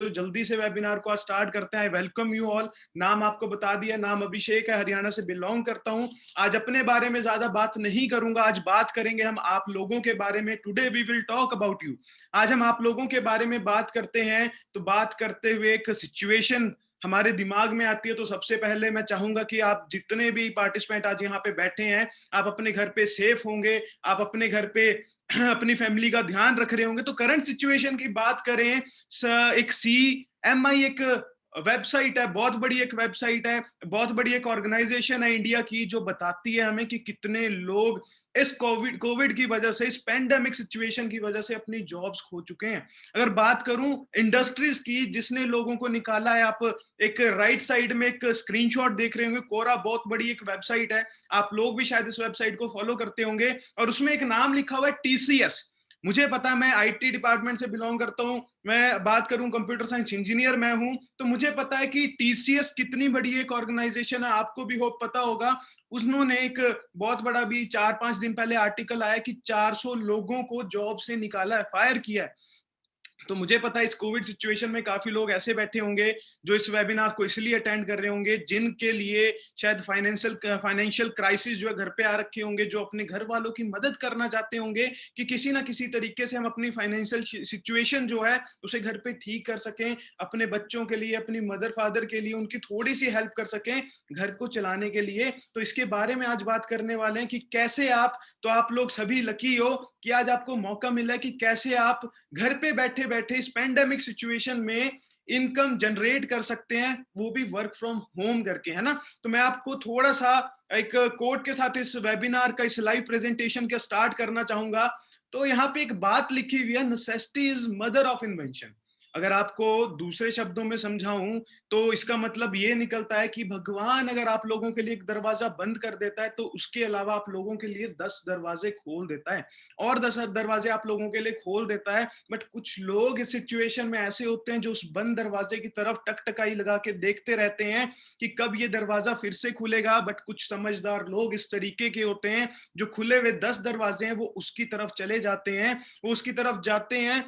तो जल्दी से वेबिनार को आज स्टार्ट करते हैं। I welcome you all. नाम आपको बता दिया, नाम अभिषेक है, हरियाणा से बिलोंग करता हूं। आज अपने बारे में ज्यादा बात नहीं करूंगा, आज बात करेंगे हम आप लोगों के बारे में। Today we will talk about you. आज हम आप लोगों के बारे में बात करते हैं। तो बात करते हुए एक सिचुएशन हमारे दिमाग में आती है। तो सबसे पहले मैं चाहूंगा कि आप जितने भी पार्टिसिपेंट आज यहाँ पे बैठे हैं, आप अपने घर पे सेफ होंगे, आप अपने घर पे अपनी फैमिली का ध्यान रख रहे होंगे। तो करंट सिचुएशन की बात करें, एक CMI एक वेबसाइट है, बहुत बड़ी एक वेबसाइट है, बहुत बड़ी एक ऑर्गेनाइजेशन है इंडिया की, जो बताती है हमें कि कितने लोग इस कोविड की वजह से, इस पेंडेमिक सिचुएशन की वजह से अपनी जॉब्स खो चुके हैं। अगर बात करूं इंडस्ट्रीज की, जिसने लोगों को निकाला है, आप एक राइट साइड में एक स्क्रीनशॉट देख रहे होंगे। कोरा बहुत बड़ी एक वेबसाइट है, आप लोग भी शायद इस वेबसाइट को फॉलो करते होंगे, और उसमें एक नाम लिखा हुआ है TCS। मुझे पता है, मैं IT डिपार्टमेंट से बिलोंग करता हूं, मैं बात करूं कंप्यूटर साइंस इंजीनियर मैं हूं, तो मुझे पता है कि TCS कितनी बड़ी एक ऑर्गेनाइजेशन है। आपको भी होप पता होगा। उन्होंने एक बहुत बड़ा भी 4-5 दिन पहले आर्टिकल आया कि 400 लोगों को जॉब से निकाला है, फायर किया है। तो मुझे पता है इस कोविड सिचुएशन में काफी लोग ऐसे बैठे होंगे जो इस वेबिनार को इसलिए अटेंड कर रहे होंगे, जिनके लिए शायद फाइनेंशियल क्राइसिस जो है घर पे आ रखे होंगे, जो अपने घर वालों की मदद करना चाहते होंगे कि किसी ना किसी तरीके से हम अपनी फाइनेंशियल सिचुएशन जो है उसे घर पे ठीक कर सकें, अपने बच्चों के लिए, अपनी मदर फादर के लिए उनकी थोड़ी सी हेल्प कर सकें घर को चलाने के लिए। तो इसके बारे में आज बात करने वाले हैं कि कैसे आप, तो आप लोग सभी लकी हो कि आज आपको मौका मिला है कि कैसे आप घर पे बैठे बैठे इस पेंडेमिक सिचुएशन में इनकम जनरेट कर सकते हैं, वो भी वर्क फ्रॉम होम करके, है ना। तो मैं आपको थोड़ा सा एक कोट के साथ इस वेबिनार का, इस लाइव प्रेजेंटेशन का स्टार्ट करना चाहूंगा। तो यहाँ पे एक बात लिखी हुई है, necessity is mother of invention. अगर आपको दूसरे शब्दों में समझाऊं तो इसका मतलब ये निकलता है कि भगवान अगर आप लोगों के लिए एक दरवाजा बंद कर देता है, तो उसके अलावा आप लोगों के लिए 10 दरवाजे खोल देता है, और 10 दरवाजे आप लोगों के लिए खोल देता है। बट कुछ लोग इस सिचुएशन में ऐसे होते हैं जो उस बंद दरवाजे की तरफ टकटकाई लगा के देखते रहते हैं कि कब ये दरवाजा फिर से खुलेगा। बट कुछ समझदार लोग इस तरीके के होते हैं, जो खुले हुए 10 दरवाजे हैं वो उसकी तरफ चले जाते हैं, वो उसकी तरफ जाते हैं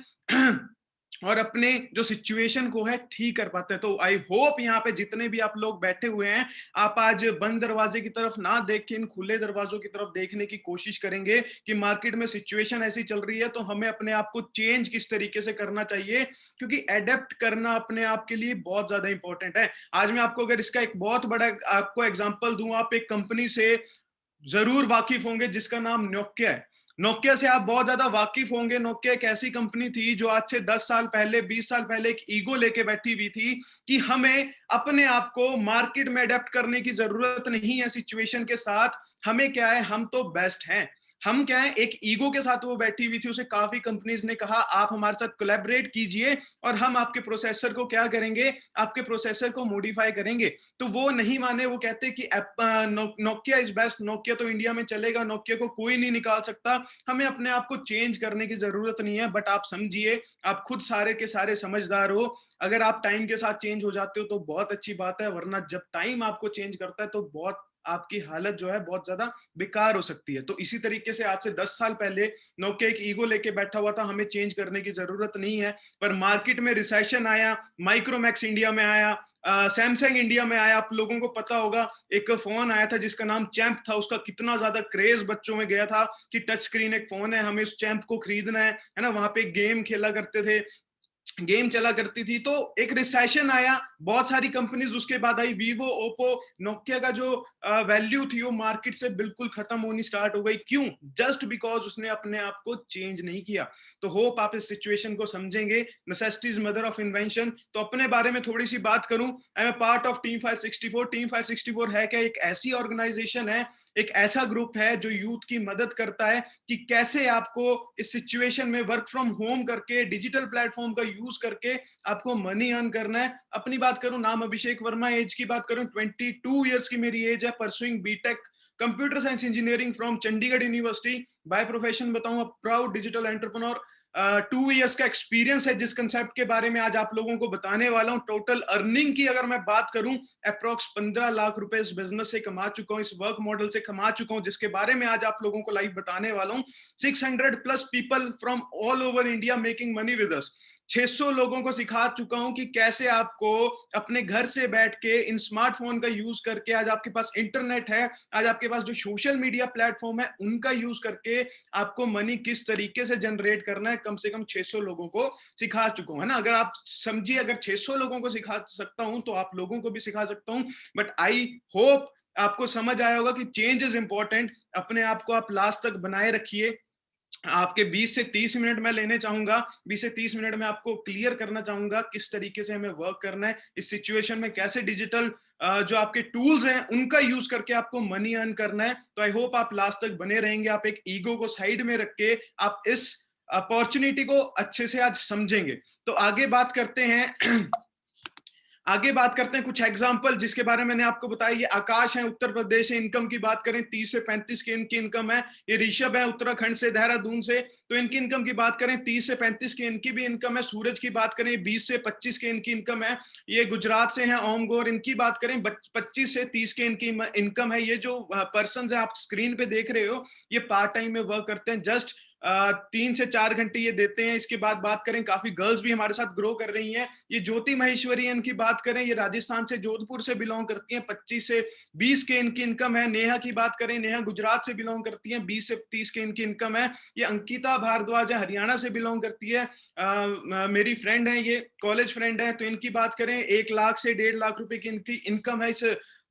और अपने जो सिचुएशन को है ठीक कर पाते हैं। तो आई होप यहाँ पे जितने भी आप लोग बैठे हुए हैं, आप आज बंद दरवाजे की तरफ ना देख के इन खुले दरवाजों की तरफ देखने की कोशिश करेंगे कि मार्केट में सिचुएशन ऐसी चल रही है, तो हमें अपने आप को चेंज किस तरीके से करना चाहिए, क्योंकि एडेप्ट करना अपने आप के लिए बहुत ज्यादा इंपॉर्टेंट है। आज मैं आपको अगर इसका एक बहुत बड़ा आपको एग्जांपल दूं, आप एक कंपनी से जरूर वाकिफ होंगे जिसका नाम नोकिया है। नोकिया से आप बहुत ज्यादा वाकिफ होंगे। नोकिया एक ऐसी कंपनी थी जो आज से 10 साल पहले, 20 साल पहले एक ईगो लेके बैठी हुई थी कि हमें अपने आप को मार्केट में अडेप्ट करने की जरूरत नहीं है सिचुएशन के साथ, हमें क्या है, हम तो बेस्ट हैं। हम क्या है, एक ईगो के साथ वो बैठी हुई थी। उसे काफी कंपनीज ने कहा आप हमारे साथ कोलैबोरेट कीजिए और हम आपके प्रोसेसर को क्या करेंगे, आपके प्रोसेसर को मॉडिफाई करेंगे। तो वो नहीं माने, वो कहते कि नोकिया इज बेस्ट, नोकिया तो इंडिया में चलेगा, नोकिया को कोई नहीं निकाल सकता, हमें अपने आप को चेंज करने की जरूरत नहीं है। बट आप समझिए, आप खुद सारे के सारे समझदार हो, अगर आप टाइम के साथ चेंज हो जाते हो तो बहुत अच्छी बात है, वरना जब टाइम आपको चेंज करता है तो बहुत आपकी हालत जो है बहुत ज्यादा बेकार हो सकती है। तो इसी तरीके से आज से 10 साल पहले नोकिया एक ईगो लेके बैठा हुआ था, हमें चेंज करने की जरूरत नहीं है। पर मार्केट में रिसेशन आया, माइक्रोमैक्स इंडिया में आया, सैमसंग इंडिया में आया। आप लोगों को पता होगा एक फोन आया था जिसका नाम चैंप था, उसका कितना ज्यादा क्रेज बच्चों में गया था कि टच स्क्रीन एक फोन है, हमें उस चैंप को खरीदना है ना। वहां पे गेम खेला करते थे, गेम चला करती थी। तो एक रिसेशन आया, बहुत सारी कंपनीज उसके बाद आई, वीवो, ओप्पो, नोकिया का जो वैल्यू थी वो मार्केट से बिल्कुल खत्म होनी स्टार्ट हो गई। क्यों? जस्ट बिकॉज उसने अपने आप को चेंज नहीं किया। तो होप आप इस सिचुएशन को समझेंगे। Necessity is mother of invention. तो अपने बारे में थोड़ी सी बात करूं, I am part of team 564। Team 564 है क्या? एक ऐसी ऑर्गेनाइजेशन है, एक ऐसा ग्रुप है जो यूथ की मदद करता है कि कैसे आपको इस सिचुएशन में वर्क फ्रॉम होम करके, डिजिटल प्लेटफॉर्म का यूज करके आपको मनी अर्न करना है। अपनी बात करूं, नाम अभिषेक वर्मा, एज की बात करूं 22 ईयर्स की मेरी एज है, pursuing BTech computer science engineering from Chandigarh university. By profession बताऊं, प्राउड डिजिटल एंटरप्रेन्योर। 2 ईयर्स का एक्सपीरियंस है जिस कंसेप्ट के बारे में आज आप लोगों को बताने वाला हूं। टोटल अर्निंग की अगर मैं बात करूं, अप्रोक्स 15 लाख रुपए इस बिजनेस से कमा चुका हूं, इस वर्क मॉडल से कमा चुका हूं, जिसके बारे में आज आप लोगों को लाइव बताने वाला हूं। 600 plus people from all over India making money with us. 600 लोगों को सिखा चुका हूं कि कैसे आपको अपने घर से बैठ के इन स्मार्टफोन का यूज करके, आज आपके पास इंटरनेट है, आज आपके पास जो सोशल मीडिया प्लेटफॉर्म है उनका यूज करके आपको मनी किस तरीके से जनरेट करना है, कम से कम 600 लोगों को सिखा चुका हूं, है ना। अगर आप समझिए, अगर 600 लोगों को सिखा सकता हूं तो आप लोगों को भी सिखा सकता हूं। बट आई होप आपको समझ आया होगा कि चेंज इज इंपॉर्टेंट। अपने आप को आप लास्ट तक बनाए रखिए। आपके 20 से 30 मिनट मैं लेने चाहूंगा, 20 से 30 मिनट में आपको क्लियर करना चाहूंगा किस तरीके से हमें वर्क करना है इस सिचुएशन में, कैसे डिजिटल जो आपके टूल्स हैं उनका यूज करके आपको मनी अर्न करना है। तो आई होप आप लास्ट तक बने रहेंगे, आप एक ईगो को साइड में रख के आप इस अपॉर्चुनिटी को अच्छे से आज समझेंगे। तो आगे बात करते हैं आगे बात करते हैं कुछ एग्जाम्पल जिसके बारे में मैंने आपको बताया। ये आकाश है, उत्तर प्रदेश से, इनकम की बात करें 30 से 35 की इनकी इनकम है। ये ऋषभ है, उत्तराखंड से, देहरादून से, तो इनकी इनकम की बात करें 30 से 35 की इनकी भी इनकम है। सूरज की बात करें 20 से 25 की इनकी इनकम है। ये गुजरात से है, ओम गौर, इनकी बात करें 25 से 30 की इनकी इनकम है। ये जो पर्सन है आप स्क्रीन पे देख रहे हो, ये पार्ट टाइम में वर्क करते हैं, जस्ट 3 से 4 घंटे ये देते हैं। इसके बाद बात करें, काफी गर्ल्स भी हमारे साथ ग्रो कर रही हैं। ये ज्योति महेश्वरी है, इनकी बात करें, ये राजस्थान से, जोधपुर से बिलोंग करती हैं, 25 से 20 के इनकी इनकम है। नेहा की बात करें, नेहा गुजरात से बिलोंग करती हैं, 20 से 30 के इनकी इनकम है। ये अंकिता भारद्वाज है, हरियाणा से बिलोंग करती है, मेरी फ्रेंड है, ये कॉलेज फ्रेंड है। तो इनकी बात करें 1 लाख से 1.5 लाख रुपए की इनकी इनकम है इस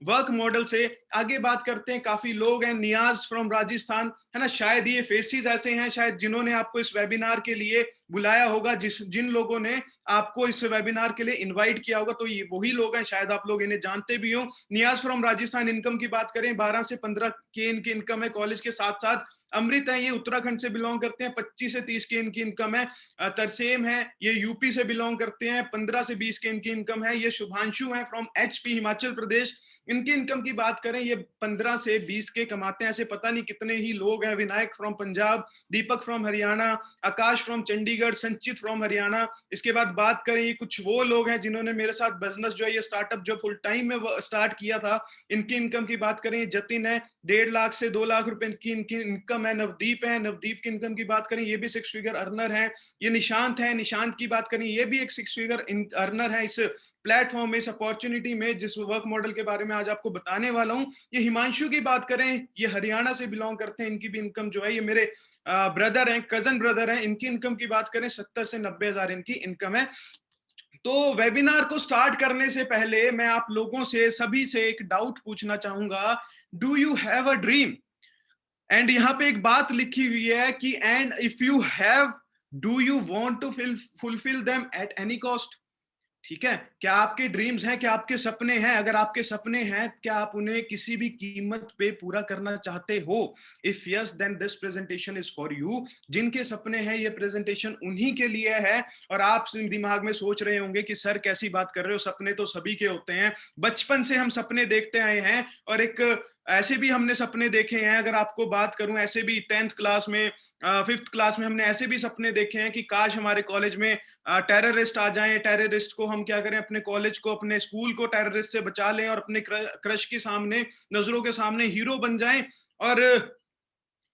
वर्क मॉडल से। आगे बात करते हैं, काफी लोग हैं, नियाज फ्रॉम राजस्थान, है ना। शायद ये फेसेस ऐसे हैं शायद जिन्होंने आपको इस वेबिनार के लिए बुलाया होगा, जिन लोगों ने आपको इस वेबिनार के लिए इनवाइट किया होगा, तो ये वही लोग हैं, शायद आप लोग इन्हें जानते भी हो। नियाज फ्रॉम राजस्थान, इनकम की बात करें 12 से 15 के इनकी इनकम है कॉलेज के साथ साथ। अमृत है, ये उत्तराखंड से बिलोंग करते हैं, 25 से 30 की इनकी इनकम है। तरसेम है, ये यूपी से बिलोंग करते हैं, 15 से 20 की इनकी इनकम है। ये शुभांशु है फ्रॉम एचपी, हिमाचल प्रदेश, इनकी इनकम की बात करें ये 15 से 20 के कमाते हैं। ऐसे पता नहीं कितने ही लोग हैं। Vinayak from Punjab, Deepak from Haryana, Akash from Chandigarh, संचित फ्रॉम हरियाणा। इसके बाद बात करें, ये कुछ वो लोग हैं जिन्होंने मेरे साथ बिजनेस जो है ये स्टार्टअप जो फुल टाइम में स्टार्ट किया था। इनकी इनकम की बात करें, जतिन है, 1.5 लाख से 2 लाख रुपए की इनकी इनकम है। नवदीप है, नवदीप की इनकम की बात करें, ये भी 6 फिगर अर्नर है। ये निशांत है, निशांत की बात करें, ये भी एक 6 फिगर अर्नर है इस प्लेटफॉर्म में, इस अपॉर्चुनिटी में, जिस वर्क मॉडल के बारे में आज आपको बताने वाला हूं। ये हिमांशु की बात करें, ये हरियाणा से बिलोंग करते हैं, इनकी भी इनकम जो है, ये मेरे ब्रदर हैं, कजन ब्रदर हैं। इनकी इनकम की बात करें 70 से 90 हजार इनकी इनकम है। तो वेबिनार को स्टार्ट करने से पहले मैं आप लोगों से सभी से एक डाउट पूछना चाहूंगा, do you have a dream? And यहाँ पे एक बात लिखी हुई है कि and if you have, do you want to fulfil them at any cost? ठीक है, क्या आपके ड्रीम्स हैं, क्या आपके सपने हैं? अगर आपके सपने हैं, क्या आप उन्हें किसी भी कीमत पे पूरा करना चाहते हो? If yes, then this presentation is for you. जिनके सपने हैं, ये प्रेजेंटेशन उन्हीं के लिए है। और आप दिमाग में सोच रहे होंगे कि सर कैसी बात कर रहे हो, सपने तो सभी के होते हैं, बचपन से हम सपने देखते आए हैं। और एक ऐसे भी हमने सपने देखे हैं, अगर आपको बात करूं, ऐसे भी 10th क्लास में, 5th क्लास में हमने ऐसे भी सपने देखे हैं कि काश हमारे कॉलेज में टेररिस्ट आ जाएं, टेररिस्ट को हम क्या करें, अपने कॉलेज को, अपने स्कूल को टेररिस्ट से बचा लें और अपने क्रश के सामने, नजरों के सामने हीरो बन जाएं। और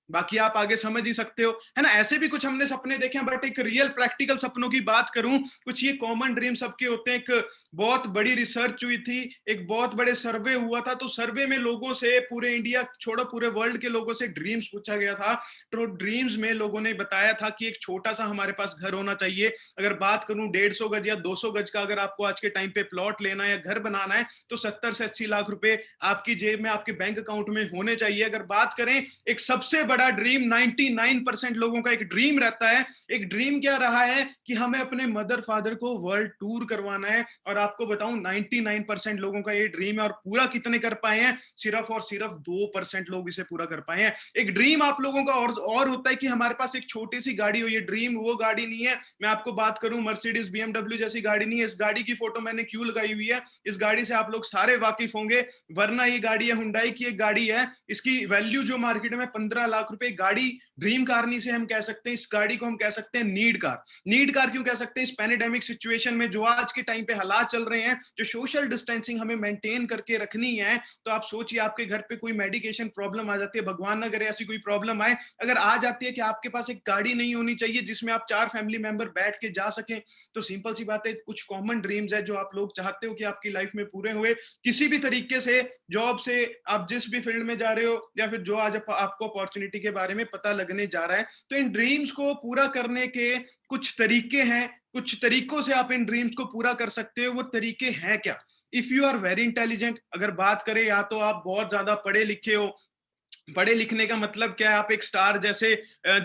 बाकी आप आगे समझ ही सकते हो, है ना। ऐसे भी कुछ हमने सपने देखे हैं, बट एक रियल प्रैक्टिकल सपनों की बात करूं, कुछ ये कॉमन ड्रीम सबके होते हैं। एक बहुत बड़ी रिसर्च हुई थी, एक बहुत बड़े सर्वे हुआ था, तो सर्वे में लोगों से, पूरे इंडिया छोड़ो पूरे वर्ल्ड के लोगों से ड्रीम्स पूछा गया था। तो ड्रीम्स में लोगों ने बताया था कि एक छोटा सा हमारे पास घर होना चाहिए। अगर बात करूं 150 गज या 200 गज का, अगर आपको आज के टाइम पे प्लॉट लेना है या घर बनाना है, तो 70 से 80 लाख रुपए आपकी जेब में, आपके बैंक अकाउंट में होने चाहिए। अगर बात करें एक सबसे बड़ा ड्रीम, 99% लोगों का एक ड्रीम रहता है। एक ड्रीम क्या रहा है कि हमें अपने मदर फादर को वर्ल्ड टूर करवाना है। और आपको बताऊं 99% लोगों का ये ड्रीम है। और पूरा कितने कर पाए हैं? सिर्फ और सिर्फ 2% लोग इसे पूरा कर पाए हैं। एक ड्रीम आप लोगों का और होता है कि हमारे पास एक छोटी सी गाड़ी हो। ये ड्रीम वो गाड़ी नहीं है। मैं आपको बात करूं, मर्सिडीज BMW जैसी गाड़ी नहीं है। इस गाड़ी की फोटो मैंने क्यों लगाई हुई है, इस गाड़ी से आप लोग सारे वाकिफ होंगे, वरना ये गाड़ी है हुंडई की एक गाड़ी है। इसकी वैल्यू जो मार्केट में 15 लाख लाख रुपए। गाड़ी ड्रीम कार नहीं से हम कह सकते हैं, इस गाड़ी को हम कह सकते हैं नीड कार। नीड कार क्यों कह सकते हैं? इस पैंडेमिक सिचुएशन में जो आज के टाइम पे हालात चल रहे हैं, जो सोशल डिस्टेंसिंग हमें मेंटेन करके रखनी है, तो आप सोचिए आपके घर पे कोई मेडिकेशन प्रॉब्लम आ जाती है, भगवान ना करे ऐसी कोई प्रॉब्लम आए, अगर आ जाती है कि आपके पास एक गाड़ी नहीं होनी चाहिए जिसमें आप 4 फैमिली मेंबर बैठ के जा सकें, तो सिंपल सी बात है, कुछ कॉमन ड्रीम्स है जो आप लोग चाहते हो कि आपकी लाइफ में पूरे हुए किसी भी तरीके से, जॉब से, आप जिस भी फील्ड में जा रहे हो, या फिर जो आज आपको अपॉर्चुनिटी के बारे में पता लगने जा रहा है, तो इन ड्रीम्स को पूरा करने के कुछ तरीके हैं, कुछ तरीकों से आप इन ड्रीम्स को पूरा कर सकते हो। वो तरीके हैं क्या? If you are very intelligent, अगर बात करें, या तो आप बहुत ज्यादा पढ़े लिखे हो, पढ़े लिखने का मतलब क्या है? आप एक स्टार जैसे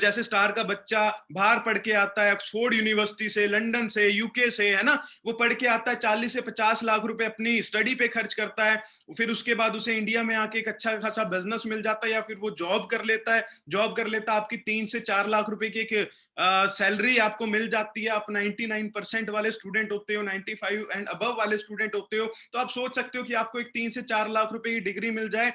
जैसे स्टार का बच्चा बाहर पढ़ के आता है, ऑक्सफोर्ड यूनिवर्सिटी से, लंदन से, यूके से, है ना, वो पढ़ के आता है, 40 से 50 लाख रुपए अपनी स्टडी पे खर्च करता है, फिर उसके बाद उसे इंडिया में आके एक अच्छा खासा बिजनेस मिल जाता है, या फिर वो जॉब कर लेता है, आपकी 3 से 4 लाख रुपए की एक सैलरी आपको मिल जाती है, आप 99% वाले स्टूडेंट होते हो, 95 एंड अबव वाले स्टूडेंट होते हो, तो आप सोच सकते हो कि आपको एक 3 से 4 लाख रुपए की डिग्री मिल जाए,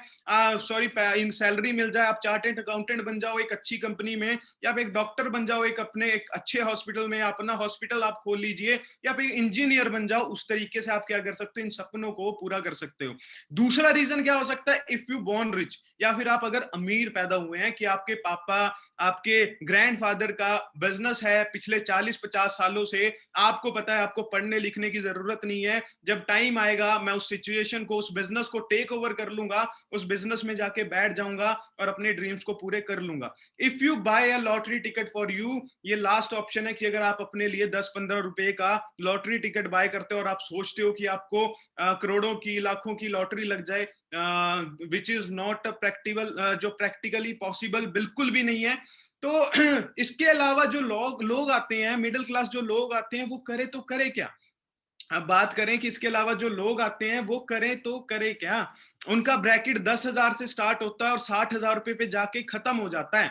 सॉरी इन सैलरी मिल जाए, आप चार्टेड अकाउंटेंट बन जाओ एक अच्छी कंपनी में, या फिर एक डॉक्टर बन जाओ एक अपने एक अच्छे हॉस्पिटल में, अपना हॉस्पिटल आप खोल लीजिए, या फिर इंजीनियर बन जाओ। उस तरीके से आप क्या कर सकते हो? इन सपनों को पूरा कर सकते हो। दूसरा रीजन क्या हो सकता है? इफ यू बॉर्न रिच, या फिर आप अगर अमीर पैदा हुए हैं, कि आपके पापा, आपके ग्रैंडफादर का बिजनेस है पिछले 40-50 सालों से, आपको पता है आपको पढ़ने लिखने की जरूरत नहीं है, जब टाइम आएगा मैं उस सिचुएशन को, उस बिजनेस को टेक ओवर कर लूंगा, उस बिजनेस में जाके बैठ जाऊंगा और अपने ड्रीम्स को पूरे कर लूंगा। If you buy a lottery ticket for you, ये लास्ट ऑप्शन है कि अगर आप अपने लिए 10-15 रुपए का लॉटरी टिकट बाय करते हो और आप सोचते हो कि आपको करोड़ों की, लाखों की लॉटरी लग जाए, विच इज नॉट प्रैक्टिकल, जो प्रैक्टिकली पॉसिबल बिल्कुल भी नहीं है, तो इसके अलावा जो लोग आते हैं, मिडिल क्लास जो लोग आते हैं, वो करे तो करे क्या? अब बात करें कि इसके अलावा जो लोग आते हैं वो करें तो करे क्या? उनका ब्रैकेट 10,000 से स्टार्ट होता है और 60,000 रुपए पे जाके खत्म हो जाता है।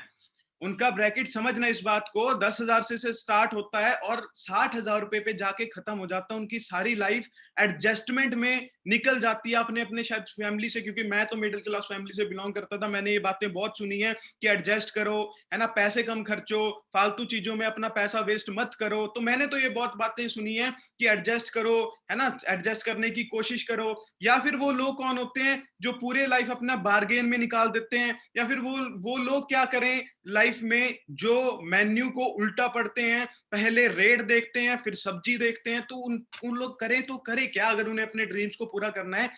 उनका ब्रैकेट, समझना इस बात को, 10,000 से स्टार्ट होता है और 60,000 रुपए पे जाके खत्म हो जाता है। उनकी सारी लाइफ एडजस्टमेंट में निकल जाती है। आपने अपने शायद फैमिली से, क्योंकि मैं तो मिडिल क्लास फैमिली से बिलोंग करता था, मैंने ये बातें बहुत सुनी है कि एडजस्ट करो, है ना, पैसे कम खर्चो, फालतू चीजों में अपना पैसा वेस्ट मत करो। तो मैंने तो ये बहुत बातें सुनी है कि एडजस्ट करो, है ना, एडजस्ट करने की कोशिश करो। या फिर वो लोग कौन होते हैं जो पूरे लाइफ अपना बार्गेन में निकाल देते हैं, या फिर वो लोग क्या करें लाइफ में, जो मेन्यू को उल्टा पढ़ते हैं, पहले रेट देखते हैं फिर सब्जी देखते हैं। तो उन लोग करें तो करे क्या अगर उन्हें अपने ड्रीम्स को पूरा करना है?